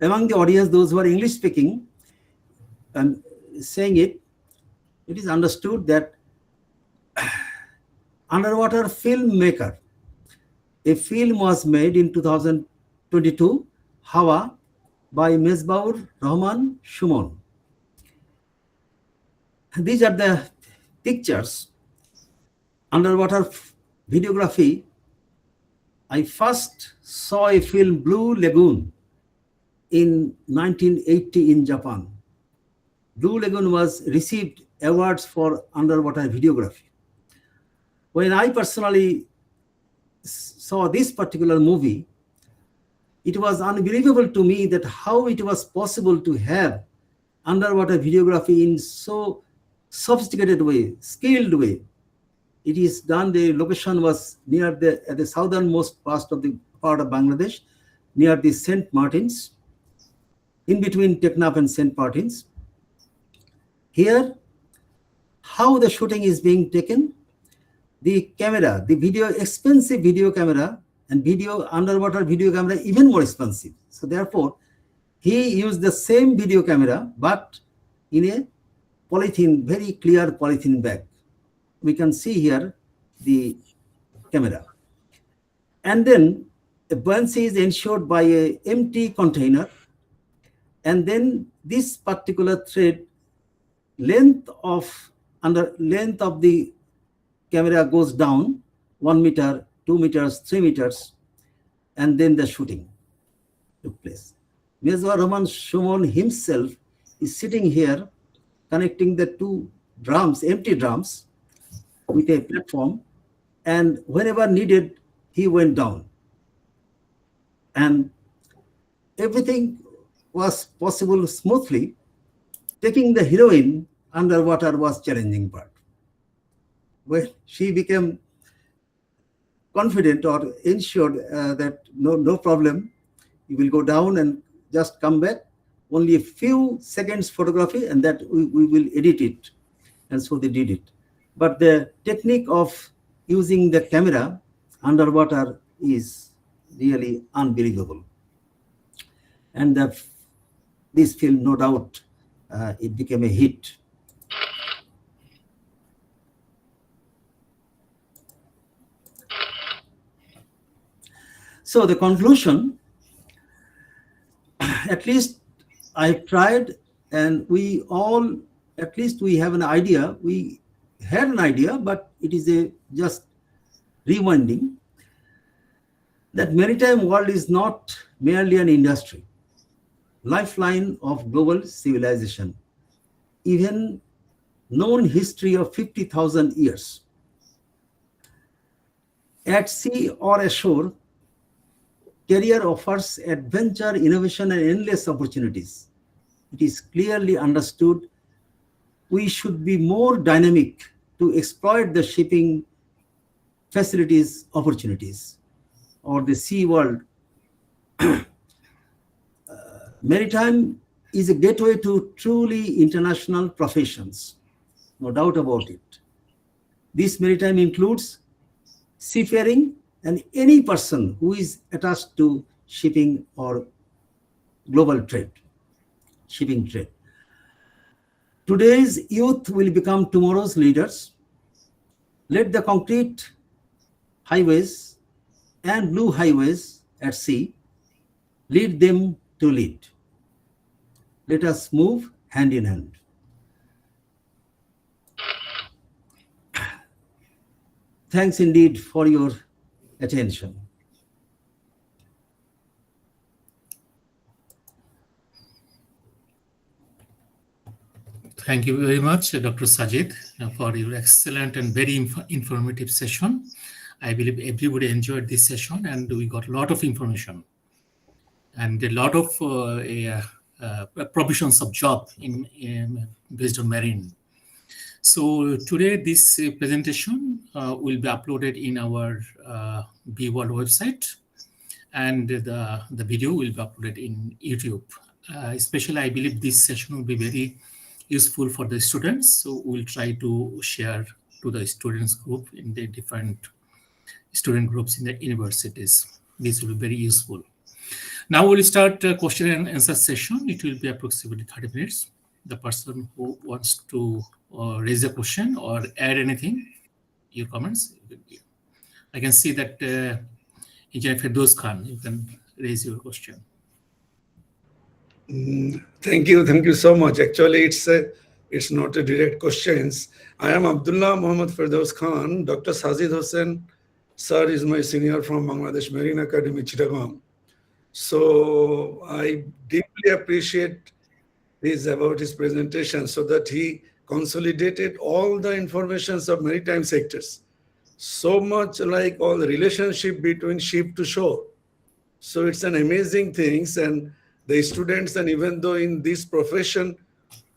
among the audience, those who are English speaking, and saying it is understood that underwater filmmaker, a film was made in 2022, Hawa, by Mesbaur Rahman Shumon. These are the pictures. Underwater videography. I first saw a film, Blue Lagoon, in 1980 in Japan. Blue Lagoon was received awards for underwater videography. When I personally saw this particular movie, it was unbelievable to me that how it was possible to have underwater videography in so sophisticated way, skilled way. It is done, the location was near at the southernmost part of Bangladesh, near the St. Martins, in between Teknaf and St. Martins. Here, how the shooting is being taken, the camera, the expensive video camera, and underwater video camera even more expensive. So therefore, he used the same video camera, but in a polythene, very clear polythene bag. We can see here the camera. And then a buoyancy is ensured by an empty container. And then this particular thread, length of the camera goes down 1 meter, 2 meters, 3 meters, and then the shooting took place. Mesbaur Rahman Shumon himself is sitting here connecting the two drums, empty drums, with a platform, and whenever needed, he went down. And everything was possible smoothly. Taking the heroine underwater was challenging part. When she became confident or ensured that no problem, you will go down and just come back, only a few seconds photography, and that we will edit it. And so they did it. But the technique of using the camera underwater is really unbelievable. And this film, no doubt, it became a hit. So the conclusion, at least I've tried, and we all, at least we have an idea. We had an idea, but it is just rewinding that maritime world is not merely an industry, lifeline of global civilization, even known history of 50,000 years. At sea or ashore, career offers adventure, innovation, and endless opportunities. It is clearly understood we should be more dynamic to exploit the shipping facilities opportunities or the sea world. Maritime is a gateway to truly international professions, no doubt about it. This maritime includes seafaring and any person who is attached to shipping or global trade, shipping trade. Today's youth will become tomorrow's leaders. Let the concrete highways and blue highways at sea lead them to lead. Let us move hand in hand. Thanks indeed for your attention. Thank you very much, Dr. Sajid, for your excellent and very informative session. I believe everybody enjoyed this session and we got a lot of information and a lot of provisions of job in based on marine. So today this presentation will be uploaded in our BEAWorld website, and the video will be uploaded in YouTube. Especially, I believe this session will be very useful for the students. So we'll try to share to the students group in the different student groups in the universities. This will be very useful. Now we'll start a question and answer session. It will be approximately 30 minutes. The person who wants to raise a question or add anything, your comments. I can see that Engineer Firdaus Khan, you can raise your question. Thank you so much. Actually, it's not a direct questions. I am Abdullah Muhammad Firdaus Khan. Dr. SAJID HUSSAIN sir is my senior from Bangladesh Marine Academy, Chittagong. So I deeply appreciate about his presentation, so that he consolidated all the informations of maritime sectors. So much like all the relationship between ship to shore. So it's an amazing things, and the students, and even though in this profession,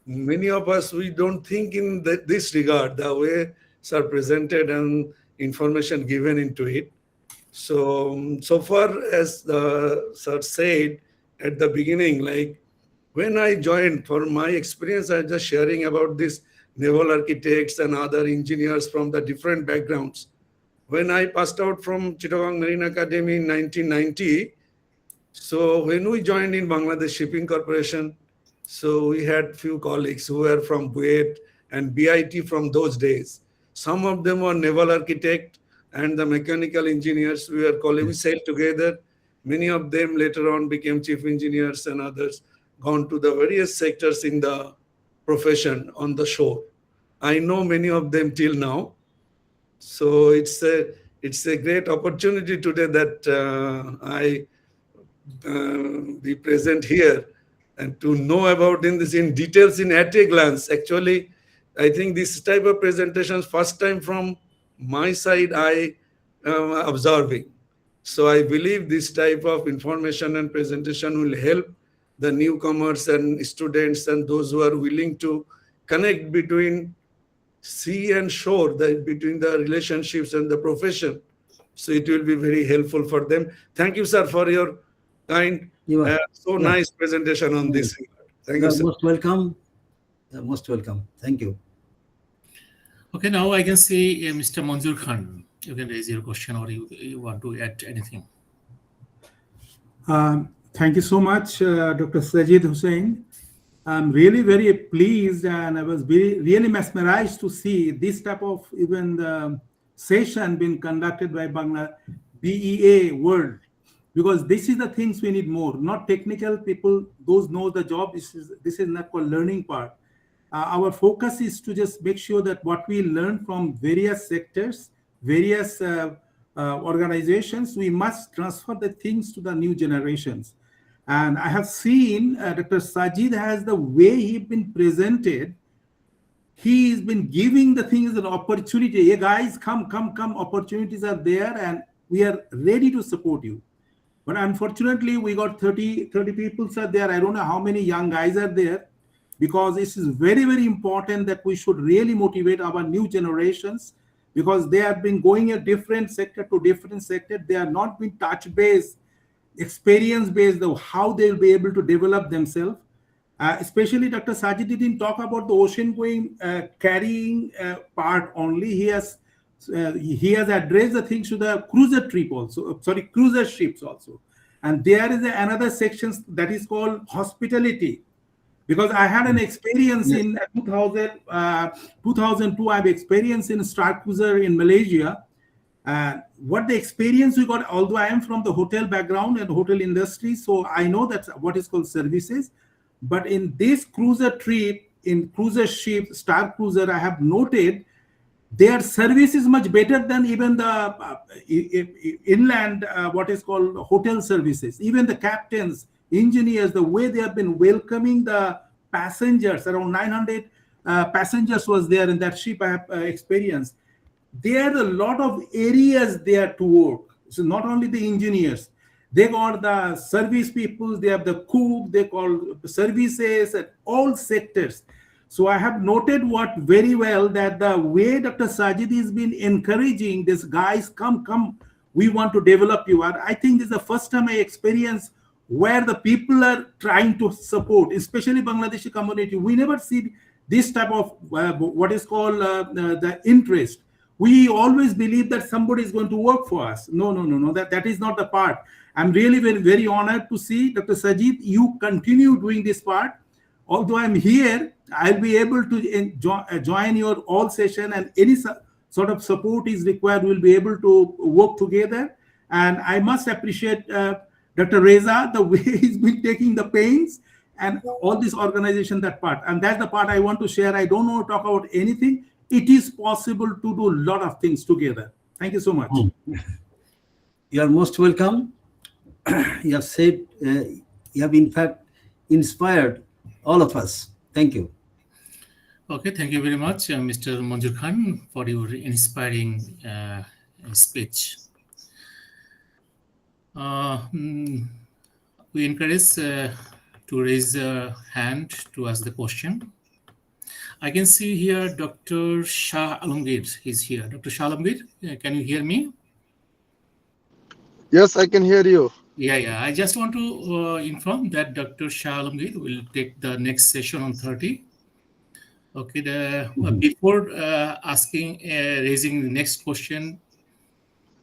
many of us, we don't think in this regard, the way sir presented and information given into it. So far as the sir said at the beginning, like when I joined, for my experience, I'm just sharing about this naval architects and other engineers from the different backgrounds. When I passed out from Chittagong Marine Academy in 1990, so when we joined in Bangladesh Shipping Corporation, so we had few colleagues who were from BUET and BIT from those days. Some of them were naval architect and the mechanical engineers. We were colleagues, we sailed together. Many of them later on became chief engineers, and others gone to the various sectors in the profession on the shore. I know many of them till now. So it's a great opportunity today that I be present here and to know about in details at a glance. Actually, I think this type of presentations first time from my side I am observing. So I believe this type of information and presentation will help the newcomers and students and those who are willing to connect between sea and shore, between the relationships and the profession. So it will be very helpful for them. Thank you, sir, for your kind, nice presentation on this. Thank you, sir. Most welcome. Most welcome. Thank you. Okay, now I can see Mr. Manzoor Khan. You can raise your question, or you want to add anything. Thank you so much, Dr. SAJID HUSSAIN. I'm really very pleased, and I was really mesmerized to see this type of even the session being conducted by BEAWorld, because this is the things we need more, not technical people, those know the job. This is not called learning part. Our focus is to just make sure that what we learn from various sectors, various organizations, we must transfer the things to the new generations. And I have seen Dr. SAJID has the way he's been presented. He's been giving the things an opportunity. Hey guys, come. Opportunities are there and we are ready to support you. But unfortunately, we got 30 people are there. I don't know how many young guys are there, because this is very, very important that we should really motivate our new generations, because they have been going a different sector to different sector. They are not being touch-based, experience-based of how they will be able to develop themselves. Especially Dr. SAJID didn't talk about the ocean-going carrying part only. He has addressed the things to the cruiser trip also, cruiser ships also. And there is another section that is called hospitality. Because I had an experience in 2002, I have experience in Star Cruiser in Malaysia. What the experience we got, although I am from the hotel background and hotel industry, so I know that's what is called services. But in this cruiser trip, in cruiser ship, Star Cruiser, I have noted their service is much better than even the inland, what is called hotel services. Even the captains, engineers, the way they have been welcoming the passengers, around 900 passengers was there in that ship I have experienced. There are a lot of areas there to work. So not only the engineers, they got the service people, they have the cook, they call services at all sectors. So I have noted what very well that the way Dr. SAJID has been encouraging these guys, come, we want to develop you. And I think this is the first time I experience where the people are trying to support, especially Bangladeshi community. We never see this type of what is called the interest. We always believe that somebody is going to work for us. No, that is not the part. I'm really very, very honored to see Dr. SAJID, you continue doing this part. Although I'm here, I'll be able to join your all session, and any sort of support is required, we'll be able to work together. And I must appreciate Dr. Reza, the way he's been taking the pains and all this organization, that part. And that's the part I want to share. I don't want to talk about anything. It is possible to do a lot of things together. Thank you so much. You are most welcome. You have said, you have in fact inspired all of us. Thank you. Okay, thank you very much, Mr. Manjur Khan, for your inspiring speech. We encourage to raise a hand to ask the question. I can see here Dr. Shah Alamgir is here. Dr. Shah Alamgir, can you hear me? Yes, I can hear you. Yeah. I just want to inform that Dr. Shah Alamgir will take the next session on 30. Okay, before raising the next question,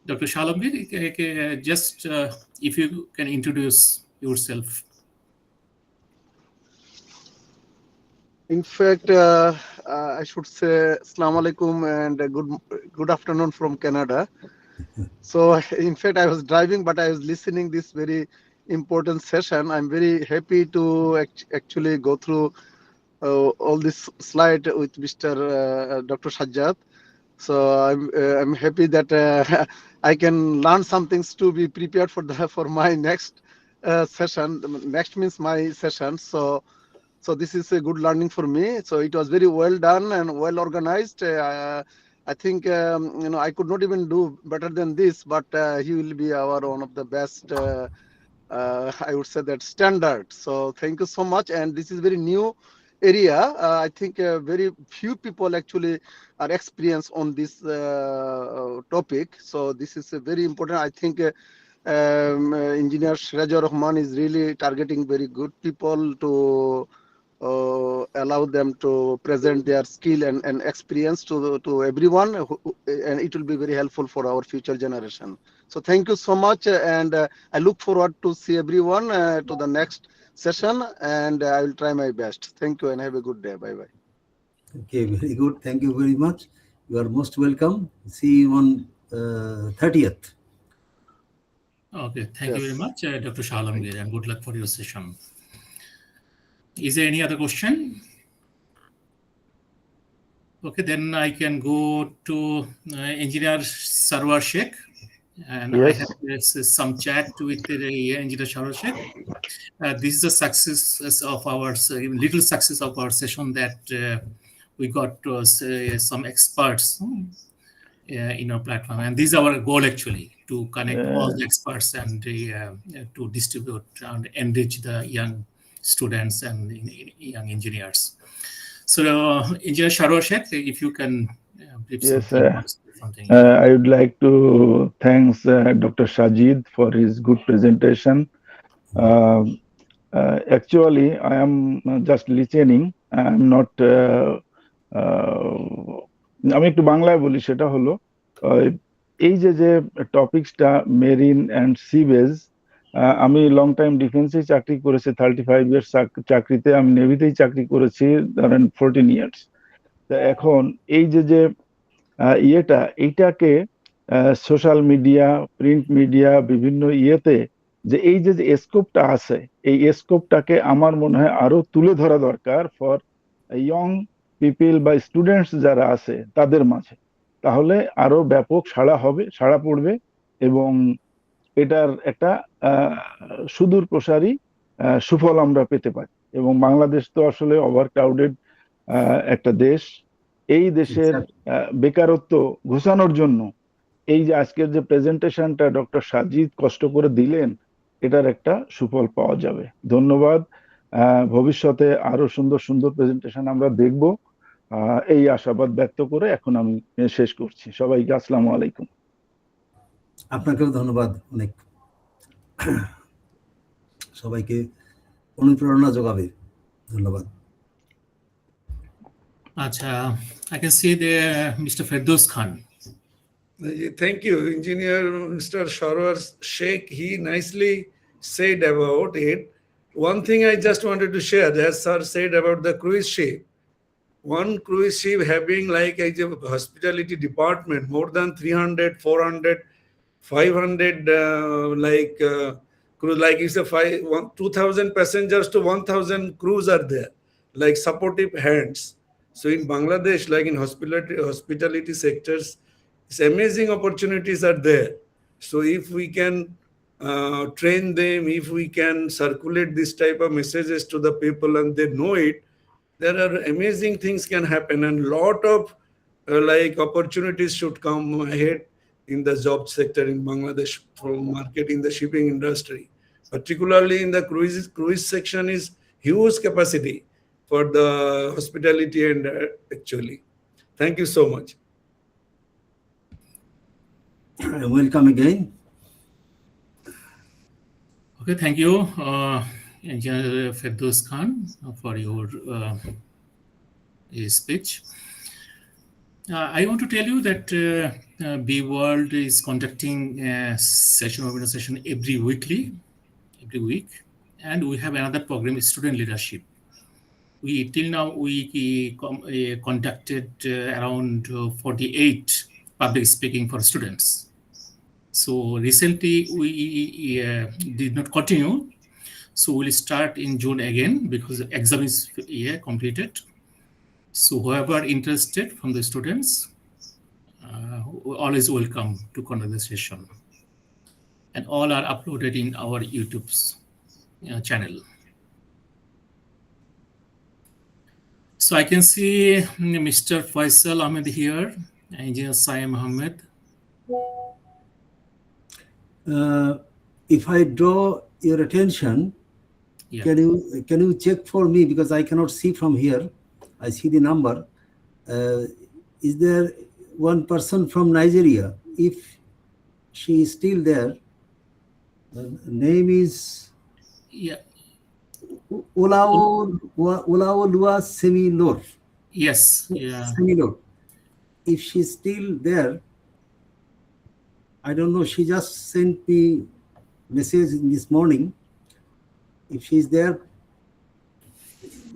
Dr. Shah Alamgir, just if you can introduce yourself. In fact, I should say Assalamu alaikum and good afternoon from Canada. So, in fact, I was driving, but I was listening this very important session. I'm very happy to actually go through all this slide with Mr. Dr. SAJID. So I'm happy that I can learn some things to be prepared for my next session. Next means my session. So this is a good learning for me. So it was very well done and well organized. I think I could not even do better than this, but he will be one of the best. I would say that standard. So thank you so much. And this is very new area. I think very few people actually are experienced on this topic. So this is very important. I think Engineer Sirajur Rahman is really targeting very good people to allow them to present their skill and experience to everyone, and it will be very helpful for our future generation. So thank you so much, and I look forward to see everyone to the next session, and I will try my best. Thank you and have a good day. Bye-bye. Okay, very good. Thank you very much. You are most welcome. See you on 30th. Okay, thank you very much, Dr. Shah Alamgir, and good luck for your session. Is there any other question? Okay, then I can go to Engineer Sarwar Sheikh. And yes. I have some chat with the Engineer Sarwar Sheikh. This is a success of our, little success of our session, that we got some experts in our platform. And this is our goal, actually, to connect all the experts and to distribute and enrich the young students and young engineers. So, Engineer Sarwar Sheikh, if you can brief something. I would like to thank Dr. SAJID for his good presentation. Actually, I am just listening. I am not. আমি একটু বাংলায় বলি, সেটা হলো এই যে টপিকসটা marine and সিবেজ, আমি long time ডিফেন্সে চাকরি করেছি, 35 ইয়ার্স চাকরিতে, আমি নেভিতেই চাকরি করেছি ধরেন 14 ইয়ার্স। তা এখন এই যে এইটাকে সোশ্যাল মিডিয়া, প্রিন্ট মিডিয়া, বিভিন্ন ইয়েতে যে এই যে স্কোপটা আছে, এই স্কোপটাকে আমার মনে হয় আরো তুলে ধরা দরকার ফর ইয়ং পিপল বা স্টুডেন্টস যারা আছে তাদের মাঝে, তাহলে আরো ব্যাপক সাড়া পড়বে এবং এটার একটা সুদূর প্রসারী সুফল আমরা পেতে পারি। এবং বাংলাদেশ তো আসলে ওভার ক্রাউডেড একটা দেশ। এই দেশের বেকারত্ব ঘোচানোর জন্য এই যে আজকের যে প্রেজেন্টেশনটা ডক্টর সাজিদ কষ্ট করে দিলেন, এটার একটা সুফল পাওয়া যাবে। ধন্যবাদ। ভবিষ্যতে আরো সুন্দর সুন্দর প্রেজেন্টেশন আমরা দেখব, এই আশাবাদ ব্যক্ত করে এখন আমি শেষ করছি। সবাইকে আসসালামু আলাইকুম। আপনাকেও ধন্যবাদ অনেক, সবাইকে অনুপ্রেরণা যোগাবে। ধন্যবাদ। আচ্ছা, I can see the Mr. Firdaus Khan. Thank you, Engineer Mr. Sarwar Sheikh. He nicely said about it. One thing I just wanted to share, as Sir said about the cruise ship. One cruise ship having like a hospitality department, more than 300, 400, 500, cruise, like it's a 2,000 passengers to 1,000 crews are there, like supportive hands. So in Bangladesh, like in hospitality sectors, it's amazing opportunities are there. So if we can train them, if we can circulate this type of messages to the people and they know it, there are amazing things can happen, and lot of like opportunities should come ahead in the job sector in Bangladesh from market in the shipping industry, particularly in the cruise section is huge capacity for the hospitality and actually. Thank you so much. Welcome again. Okay, thank you, Engineer Firdaus Khan, for your speech. I want to tell you that BEAWorld is conducting a webinar session every week, and we have another program, student leadership. Till now we conducted around 48 public speaking for students. So recently we did not continue. So we'll start in June again because the exam is completed. So whoever interested from the students, always welcome to conduct the session. And all are uploaded in our YouTube's channel. So I can see Mr. Faisal Ahmed here, Engineer Saim Ahmed. If I draw your attention, Yeah. can you check for me, because I cannot see from here. I see the number. Is there one person from Nigeria? If she is still there, the name is Olaolua Semilor. Yes. Yeah. Semilor. If she's still there, I don't know. She just sent me message this morning. If she's there,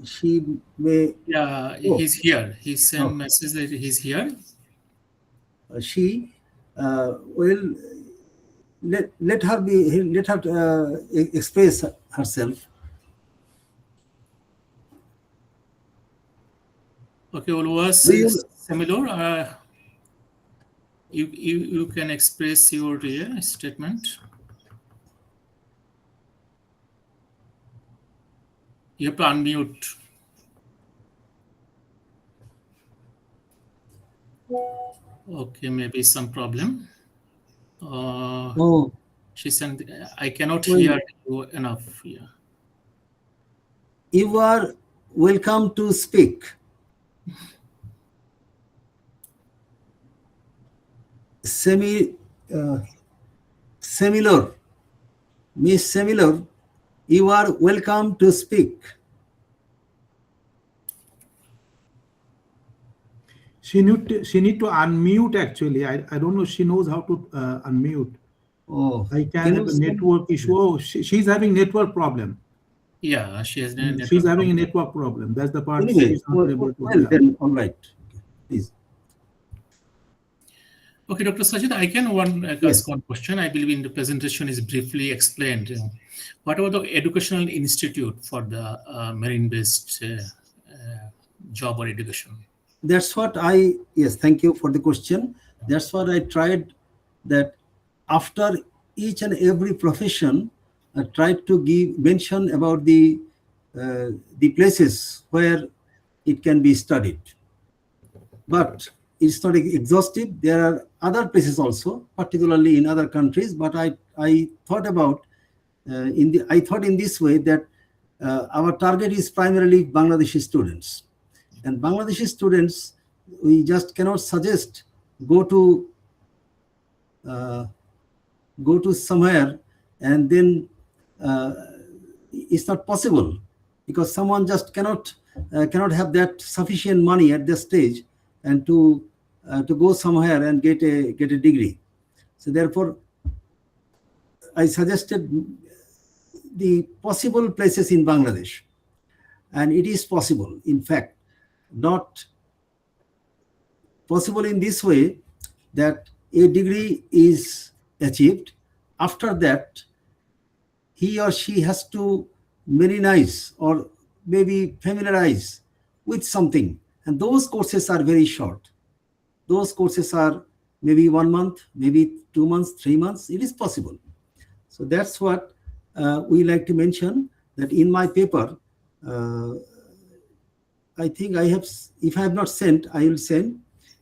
she may. Yeah, he's here. He sent message that he's here. She will let her express herself. Okay, Oluwas Semilor, you can express your statement. You have to unmute. Okay, maybe some problem. She sent. I cannot hear you enough. Yeah. You are welcome to speak. Semilor, Miss Semilor, you are welcome to speak. She need to unmute actually. I don't know. She knows how to unmute. Oh, I can have a network issue. Oh, she's having network problem. Yeah, she has She's having a network problem. That's the part. Anyway, she's not able to then all right. Please. Okay, Dr. Sajid, I can ask one question. I believe in the presentation is briefly explained. What about the educational institute for the marine-based job or education? That's what yes, thank you for the question. That's what I tried, that after each and every profession, I tried to mention about the places where it can be studied. But it's not exhaustive. There are other places also, particularly in other countries. But I thought about in this way that our target is primarily Bangladeshi students, and Bangladeshi students, we just cannot suggest go to somewhere and then it's not possible, because someone just cannot have that sufficient money at this stage and to go somewhere and get a degree. So therefore, I suggested the possible places in Bangladesh, and it is possible. In fact, not possible in this way that a degree is achieved. After that, he or she has to marinize or maybe familiarize with something. And those courses are very short. Those courses are maybe 1 month, maybe 2 months, 3 months. It is possible. So that's what we like to mention, that in my paper, I think I have, if I have not sent, I will send.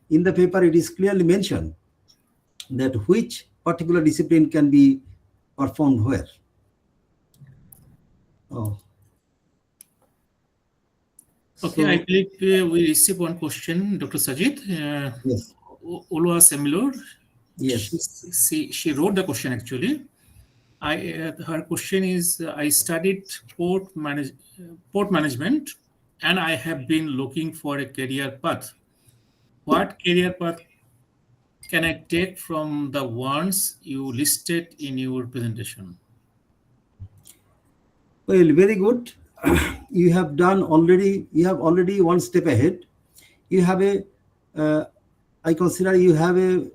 In the paper, it is clearly mentioned that which particular discipline can be performed where. Oh. Okay, So, I believe we received one question, Dr. Sajid. yes. Ulwa Semilur. Yes. She wrote the question actually. Her question is, I studied port management and I have been looking for a career path. What career path can I take from the ones you listed in your presentation? Well, very good. You have already one step ahead. You have I consider you have a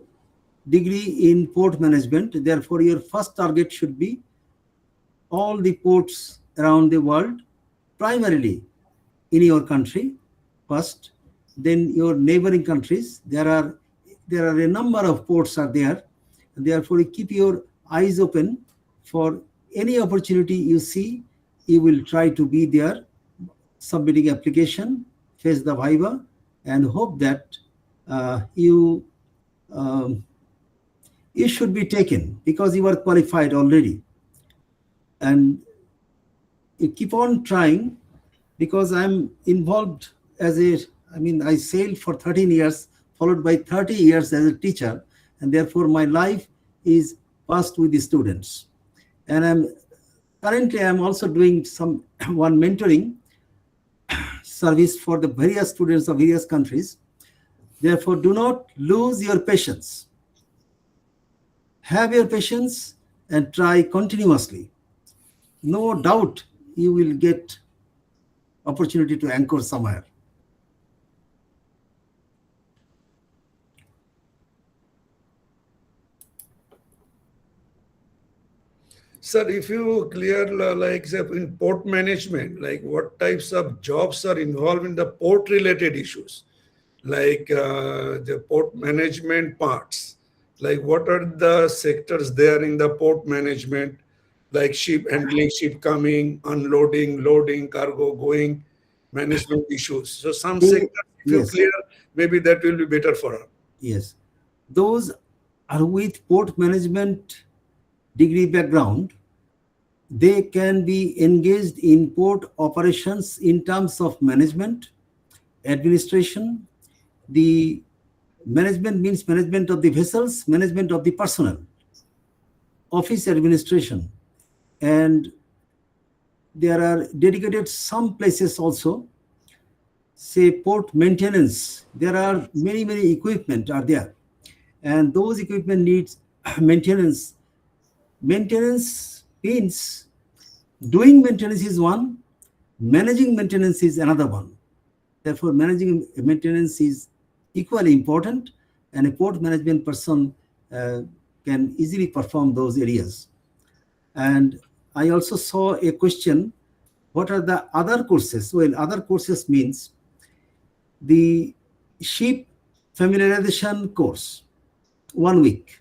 degree in port management. Therefore, your first target should be all the ports around the world, primarily in your country first, then your neighboring countries. There are a number of ports are there. Therefore, you keep your eyes open for any opportunity you see. You will try to be there, submitting application, face the viva, and hope that you should be taken because you are qualified already. And you keep on trying, because I'm involved I sailed for 13 years, followed by 30 years as a teacher, and therefore my life is passed with the students. And currently I'm also doing one mentoring service for the various students of various countries. Therefore, do not lose your patience. Have your patience and try continuously. No doubt you will get opportunity to anchor somewhere. Sir, if you clear, like say in port management, like what types of jobs are involved in the port related issues, like the port management parts, like what are the sectors there in the port management, like ship handling, ship coming, unloading, loading, cargo going, management issues. So some sectors, if you clear, maybe that will be better for us. Yes, those are with port management degree background. They can be engaged in port operations in terms of management, administration. The management means management of the vessels, management of the personnel, office administration, and there are dedicated some places also, say port maintenance. There are many equipment are there, and those equipment needs maintenance. Maintenance means doing maintenance is one, managing maintenance is another one. Therefore, managing maintenance is equally important, and a port management person can easily perform those areas. And I also saw a question, what are the other courses? Well, other courses means the ship familiarization course, 1 week.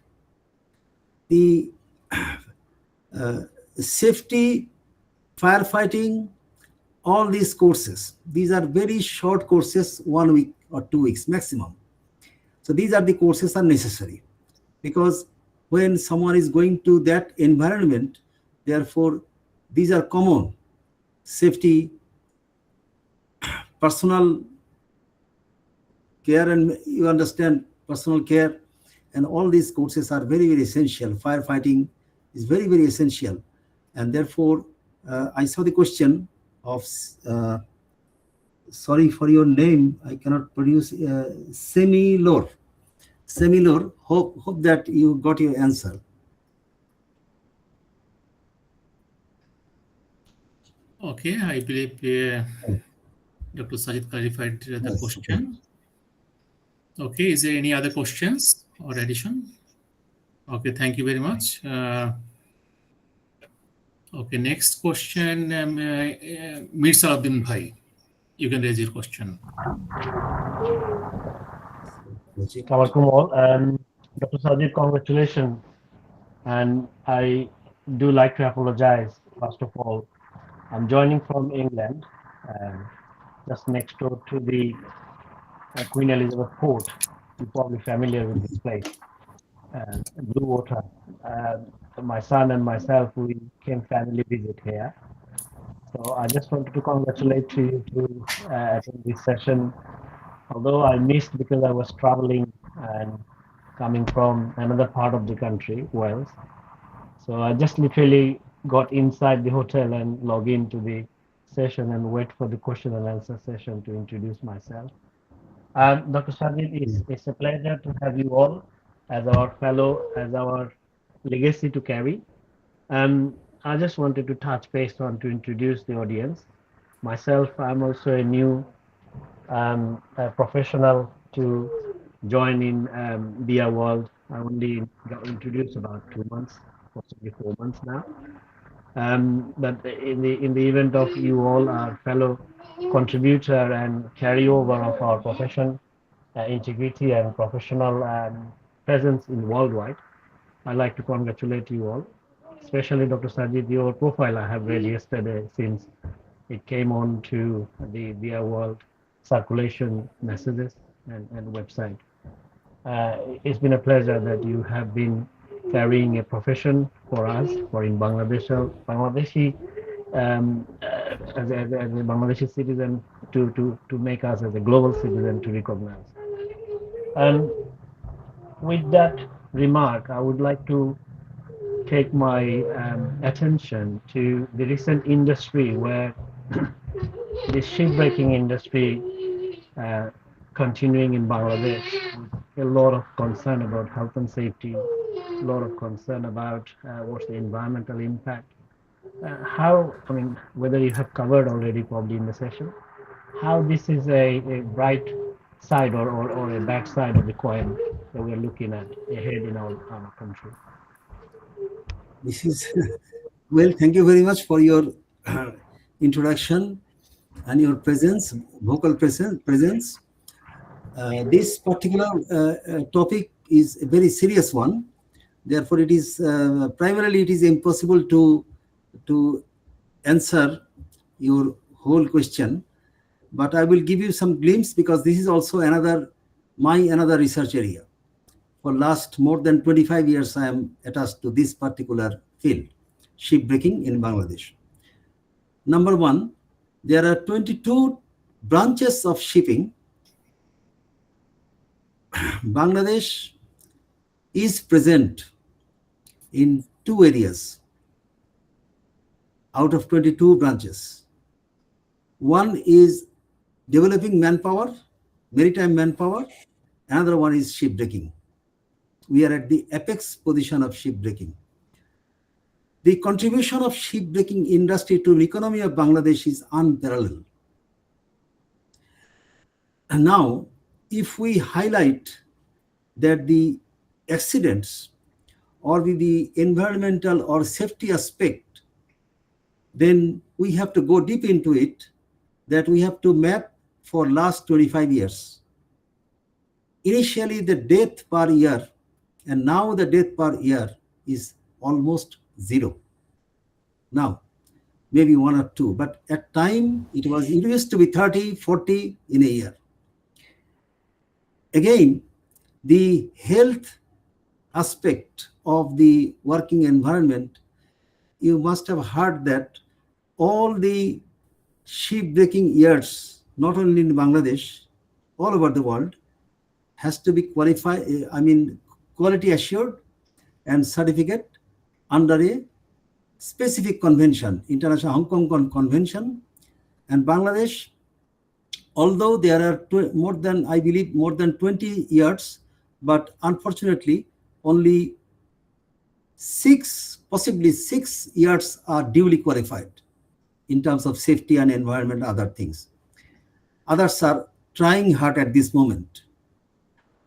The safety, firefighting, all these courses, these are very short courses, 1 week or 2 weeks maximum. So these are the courses are necessary, because when someone is going to that environment, therefore these are common safety, personal care, and you understand personal care, and all these courses are very, very essential. Firefighting is very, very essential. And therefore, I saw the question of, sorry for your name, I cannot produce, Semilor. Semilor, hope that you got your answer. Okay, I believe Dr. Sajid clarified the Yes, question. Okay, is there any other questions or addition? Okay, thank you very much. Okay, next question, Mir Salahuddin Bhai. You can raise your question. Assalamualaikum all. Dr. Sajid, congratulations. And I do like to apologize, first of all. I'm joining from England, just next door to the Queen Elizabeth Port. You're probably familiar with this place, Blue Water. My son and myself, we came family visit here. So I just wanted to congratulate you to attend this session. Although I missed because I was traveling and coming from another part of the country, Wales. So I just literally got inside the hotel and log into the session and wait for the question and answer session to introduce myself. Dr. Sajid, it's a pleasure to have you all as our fellow, as our legacy to carry. I just wanted to touch base on to introduce the audience. Myself, I'm also a new a professional to join in BEAWorld. I only got introduced about 2 months, possibly 4 months now. But in the event of you all, our fellow contributor and carryover of our profession, integrity and professional presence in worldwide, I'd like to congratulate you all, especially Dr. Sajid. Your profile I have read yesterday since it came on to the BEAWorld circulation messages and website. It's been a pleasure that you have been carrying a profession for us, for in Bangladeshi, as a Bangladeshi citizen to make us as a global citizen to recognize. And with that remark, I would like to take my attention to the recent industry where the shipbreaking industry continuing in Bangladesh, with a lot of concern about health and safety, a lot of concern about what's the environmental impact. How, I mean, whether you have covered already probably in the session, how this is a bright side or a bad side of the coin that we're looking at ahead in our country. This is, well, thank you very much for your introduction and your presence, vocal presence. This particular topic is a very serious one. Therefore, it is primarily it is impossible to answer your whole question. But I will give you some glimpse, because this is also another research area. For last more than 25 years, I am attached to this particular field, shipbreaking in Bangladesh. Number one, there are 22 branches of shipping. Bangladesh is present in 2 areas out of 22 branches. One is developing manpower, maritime manpower. Another one is shipbreaking. We are at the apex position of shipbreaking. The contribution of shipbreaking industry to the economy of Bangladesh is unparalleled. And now, if we highlight that the accidents or the environmental or safety aspect, then we have to go deep into it, that we have to map for last 25 years. Initially, the death per year, and now the death per year is almost 0. Now, maybe 1 or 2, but at time it used to be 30, 40 in a year. Again, the health aspect of the working environment, you must have heard that all the shipbreaking yards, not only in Bangladesh, all over the world, has to be quality assured and certificate under a specific convention, International Hong Kong Convention. And Bangladesh, although there are more than 20 yards, but unfortunately only possibly six yards are duly qualified in terms of safety and environment, other things. Others are trying hard at this moment.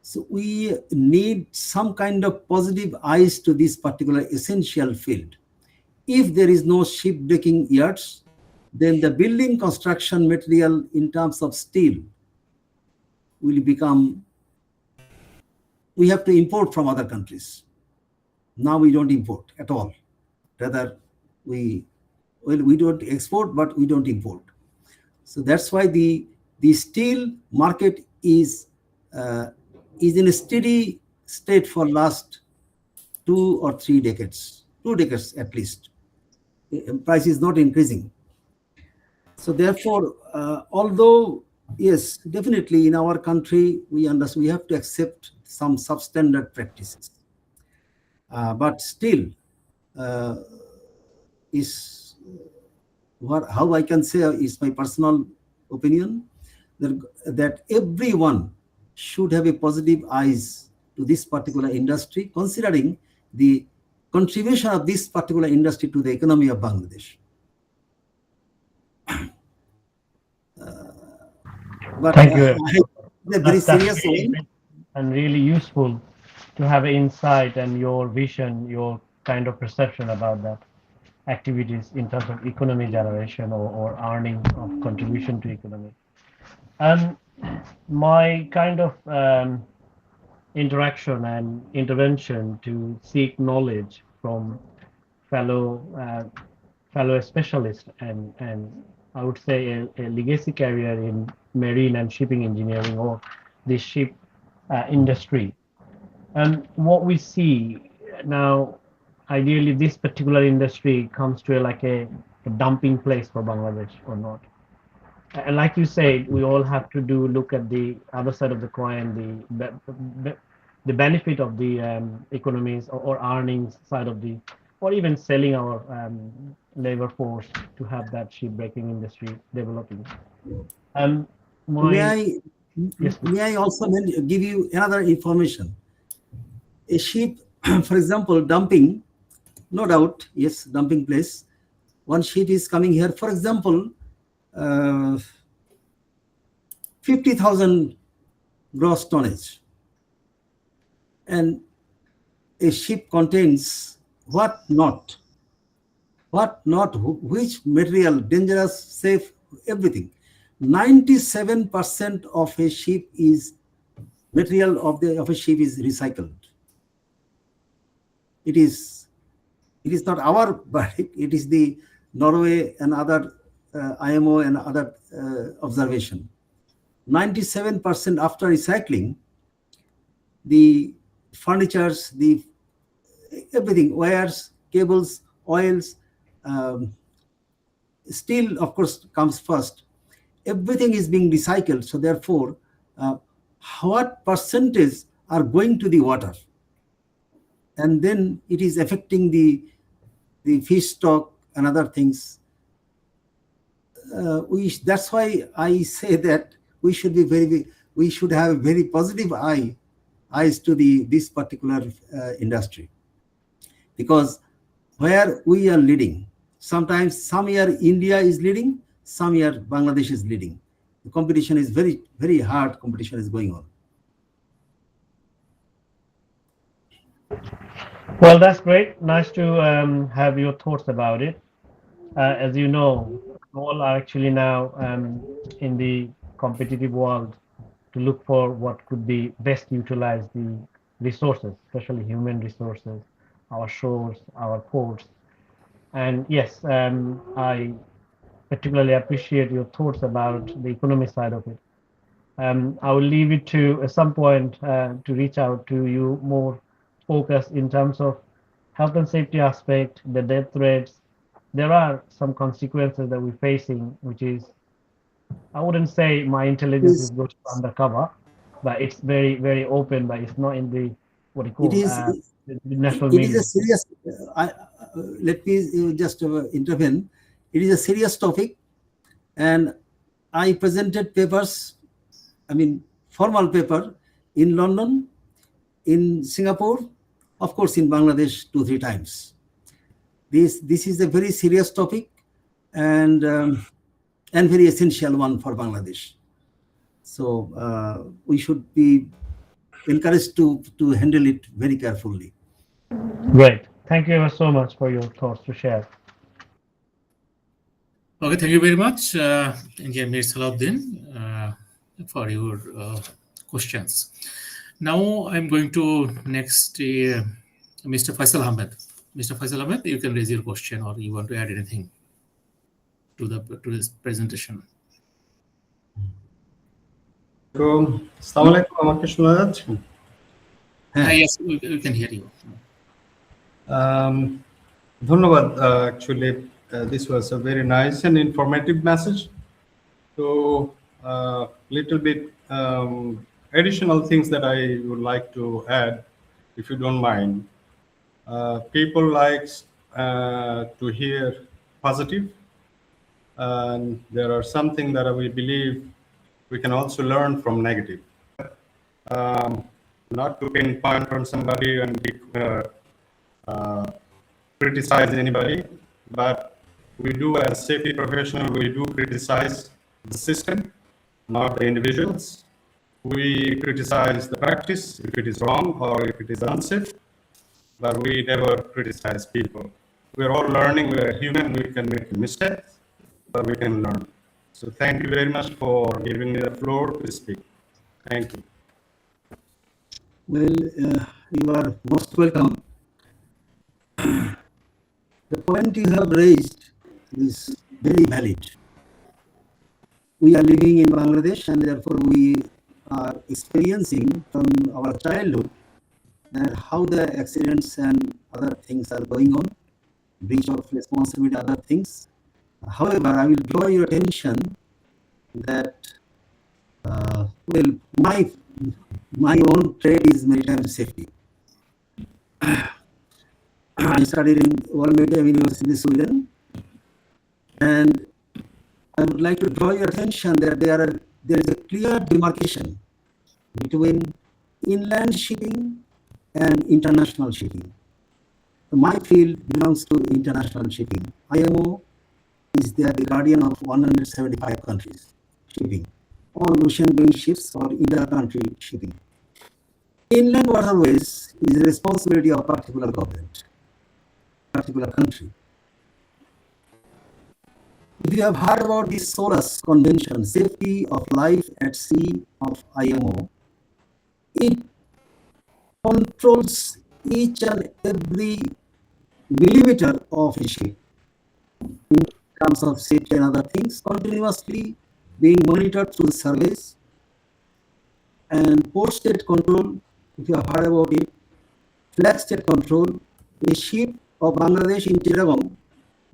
So we need some kind of positive eyes to this particular essential field. If there is no shipbreaking yards, then the building construction material in terms of steel will become, we have to import from other countries. Now we don't import at all. Rather, we don't export, but we don't import. So that's why the steel market is in a steady state for last 2 or 3 decades, 2 decades at least. Price is not increasing. So therefore, although yes, definitely in our country we understand we have to accept some substandard practices, but still, how I can say is my personal opinion that everyone should have a positive eyes to this particular industry, considering the contribution of this particular industry to the economy of Bangladesh. But thank you. very serious one. And really useful to have an insight and your vision, your kind of perception about that activities in terms of economy generation or earning of contribution to economy. And my kind of interaction and intervention to seek knowledge from fellow specialists and I would say a legacy career in marine and shipping engineering or the ship industry. And what we see now, ideally this particular industry comes to a dumping place for Bangladesh or not. And like you said, we all have to look at the other side of the coin, the benefit of the economies or earnings side of the, or even selling our labor force to have that shipbreaking industry developing. May I also give you another information? A ship, for example, dumping, no doubt, yes, dumping place. One ship is coming here, for example, 50,000 gross tonnage. And a ship contains which material, dangerous, safe, everything. 97% of a ship is material of a ship is recycled. It is not our, but it is the Norway and other IMO and other observation. 97% after recycling, the furnitures, everything, wires, cables, oils, steel, of course, comes first. Everything is being recycled. So therefore, what percentage are going to the water? And then it is affecting the fish stock and other things. That's why I say that we should have a very positive eyes to this particular industry, because where we are leading, sometimes some year India is leading, some year Bangladesh is leading. The competition is very, very hard. Competition is going on. Well, that's great. Nice to have your thoughts about it. As you know, all are actually now in the competitive world to look for what could be best utilize the resources, especially human resources, our shores, our ports. And yes, I particularly appreciate your thoughts about the economic side of it. I will leave it to at some point to reach out to you more focused in terms of health and safety aspect, the death threats. There are some consequences that we're facing, which is, I wouldn't say my intelligence is going undercover, but it's very, very open, but it's not in the, what you call, the national it is media. a serious, let me just intervene. It is a serious topic, and I presented papers, I mean, formal paper in London, in Singapore, of course, in Bangladesh 2-3 times. This is a very serious topic and very essential one for Bangladesh. So we should be encouraged to handle it very carefully. Great. Thank you ever so much for your thoughts to share. Okay, thank you very much, Engineer Mir Salahuddin, for your questions. Now I'm going to next Mr. Faisal Ahmed. Mr. Faisal Ahmed, you can raise your question or you want to add anything to this presentation. Assalamu alaikum, আমাকে শোনা যাচ্ছে? Yes, we can hear you. ধন্যবাদ. Actually, this was a very nice and informative message. So, little bit additional things that I would like to add, if you don't mind. People like to hear positive, and there are something that we believe we can also learn from negative. Not to pinpoint on somebody and criticize anybody, but we do, as safety professional, we do criticize the system, not the individuals. We criticize the practice if it is wrong or if it is unsafe, but we never criticize people. We're all learning, we're human, we can make mistakes, but we can learn. So thank you very much for giving me the floor to speak. Thank you. Well, you are most welcome. The point you have raised is very valid. We are living in Bangladesh, and therefore we are experiencing from our childhood that how the accidents and other things are going on, breach of responsibility, other things. However, I will draw your attention that, well, my own trade is maritime safety. I studied in World Maritime University, Sweden, and I would like to draw your attention that there is a clear demarcation between inland shipping and international shipping. My field belongs to international shipping. IMO is the guardian of 175 countries shipping, all ocean-going ships or inter-country shipping. Inland waterways is the responsibility of a particular government, particular country. If you have heard about the SOLAS Convention, Safety of Life at Sea of IMO, it controls each and every millimeter of a ship in terms of safety and other things, continuously being monitored through surveys and port state control. If you have heard about it, flag state control, a ship of Bangladesh in Chittagong,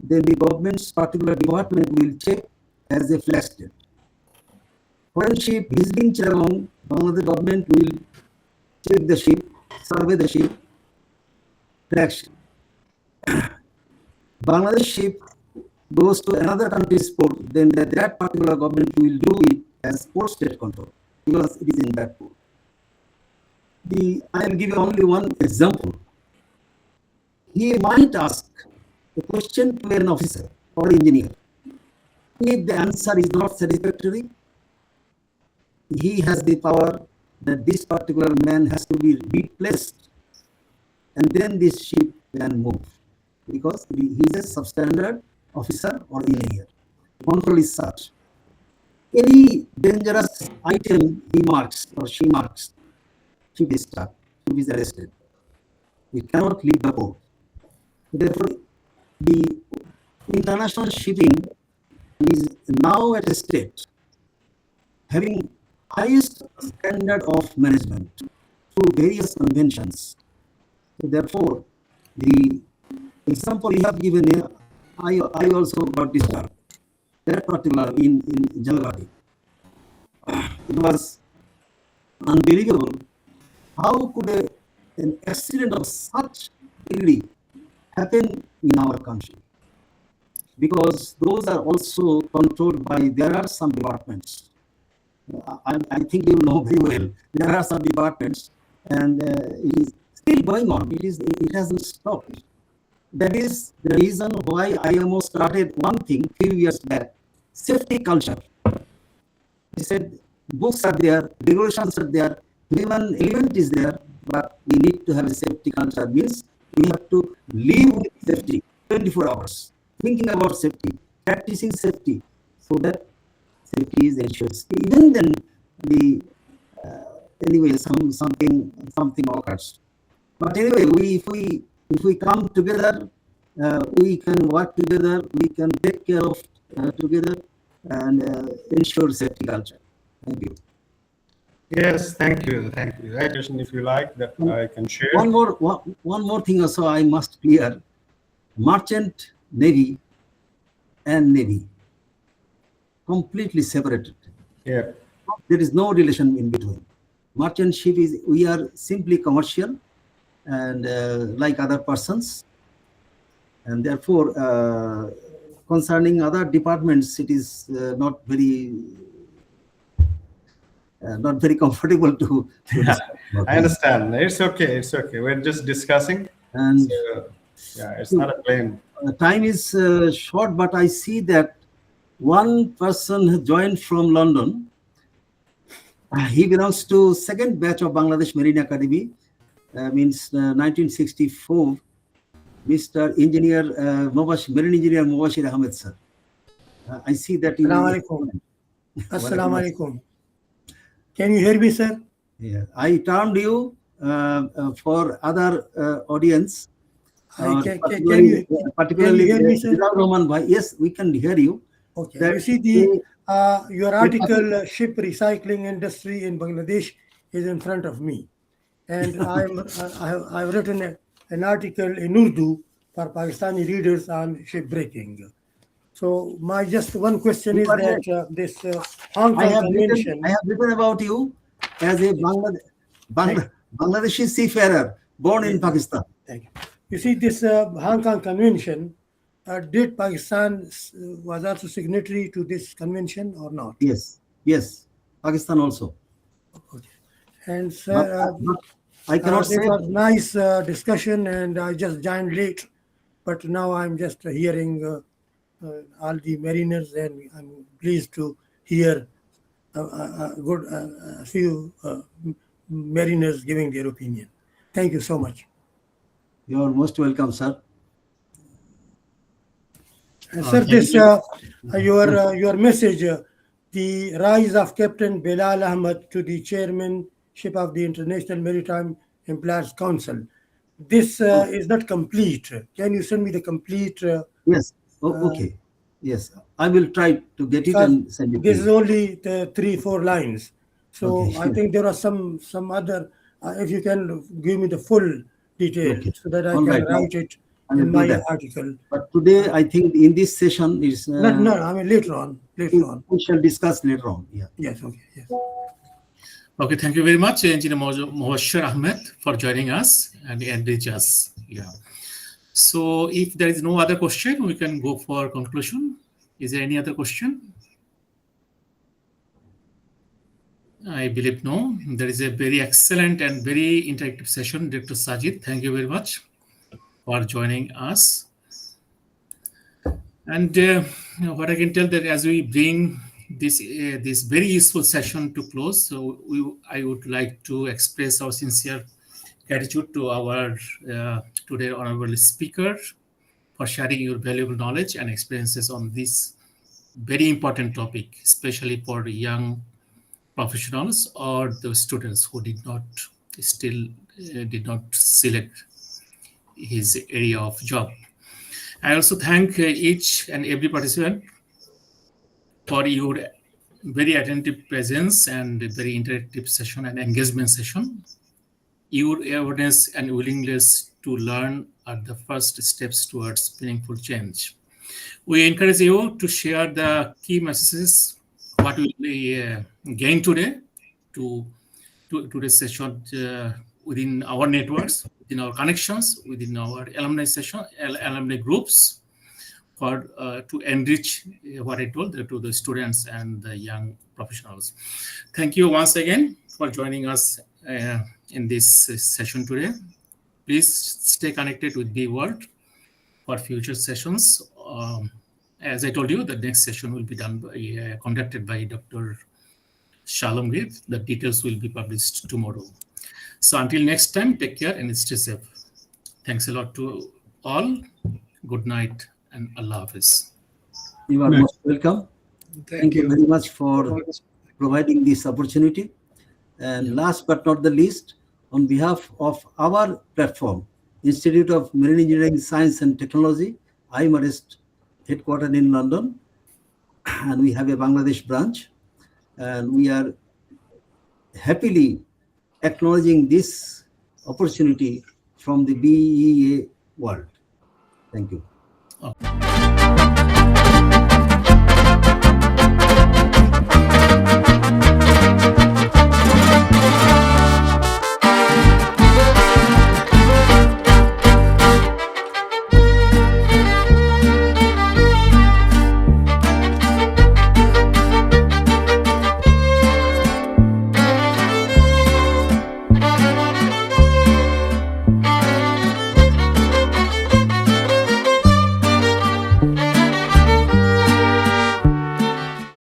then the government's particular department will check as a flag state. Foreign ship visiting Chittagong, Bangladesh government will check the ship, survey the ship, flag ship. Bangladesh ship goes to another country's port, then that particular government will do it as port state control because it is in that port. I will give you only one example. He might ask a question to an officer or engineer. If the answer is not satisfactory, he has the power that this particular man has to be replaced, and then this ship can move because he is a substandard officer or engineer. Control is such. Any dangerous item he marks or she marks, ship is stuck, ship is arrested. We cannot leave the port. Therefore, the international shipping is now at a state having highest standard of management through various conventions. So therefore, the example you have given here, I also got disturbed. That particular in Jalgati. It was unbelievable. How could an accident of such degree happen in our country? Because those are also controlled by, there are some departments. I think you know very well, there are some departments, and it is still going on. It hasn't stopped. That is the reason why IMO started one thing few years back, safety culture. He said, books are there, regulations are there, human element is there, but we need to have a safety culture. Means we have to live with safety 24 hours, thinking about safety, practicing safety, so that safety is ensured. Even then, anyway, something occurs. But anyway, if we come together, we can work together, we can take care of together, and ensure safety culture. Thank you. Yes, thank you. Right, if you like, that I can share. One more thing also I must clear. Merchant Navy and Navy, completely separated. Yeah. There is no relation in between. Merchant ship we are simply commercial and like other persons. And therefore, concerning other departments, it is not very comfortable to I understand. It's okay. We're just discussing. And so, yeah, it's not a blame. Time is short, but I see that one person has joined from London. He belongs to second batch of Bangladesh Marine Academy, means 1964. Mr. Engineer Marine Engineer Mubashir Ahmed sir. I see that. Assalamu alaikum. Can you hear me, sir? Yeah, I termed you for other audience. Particularly can you hear me, sir? Yes, we can hear you. Okay. You see your article, Ship Recycling Industry in Bangladesh, is in front of me, and I've written an article in Urdu for Pakistani readers on shipbreaking. So my just one question is that this Hong Kong Convention. I have written about you as a Bangladeshi seafarer born in Pakistan. Thank you. You see this Hong Kong Convention. Did Pakistan was also signatory to this convention or not? Yes, Pakistan also. Okay. And sir, I cannot say. It was nice discussion, and I just joined late, but now I'm just hearing all the mariners, and I'm pleased to hear a few mariners giving their opinion. Thank you so much. You are most welcome, sir. Sir, this your message, the rise of Captain Bilal Ahmed to the chairmanship of the International Maritime Ambassador Council. This is not complete. Can you send me the complete? Yes. Okay. Yes, I will try to get it and send it. This is only the 3-4 lines. So okay, sure. I think there are some other. If you can give me the full detail so that I can write it in my article. But today, I think in this session is no. I mean later on. We shall discuss later on. Yeah. Yes. Okay. Yes. Okay. Thank you very much, Engineer Mubashir Ahmed, for joining us and enrich us. Yeah. So, if there is no other question, we can go for conclusion. Is there any other question? I believe no. There is a very excellent and very interactive session. Dr. Sajid, thank you very much for joining us. And what I can tell that as we bring this very useful session to close, so I would like to express our sincere gratitude to our today honorable speaker for sharing your valuable knowledge and experiences on this very important topic, especially for young professionals or the students who did not select his area of job. I also thank each and every participant for your very attentive presence and very interactive session and engagement session. Your awareness and willingness to learn are the first steps towards meaningful change. We encourage you to share the key messages, what we gained today to this session within our networks, within our connections, within our alumni session, alumni groups, for to enrich what I told to the students and the young professionals. Thank you once again for joining us in this session today. Please stay connected with BEAWorld for future sessions. As I told you, the next session will be conducted by Dr. Shalom Reed. The details will be published tomorrow. So until next time, take care and stay safe. Thanks a lot to all. Good night and Allah Hafiz. You are most welcome. Thank you very much for providing this opportunity. And last but not the least, on behalf of our platform, Institute of Marine Engineering Science and Technology, IMarEST, headquartered in London, and we have a Bangladesh branch, and we are happily acknowledging this opportunity from the BEAWorld. Thank you.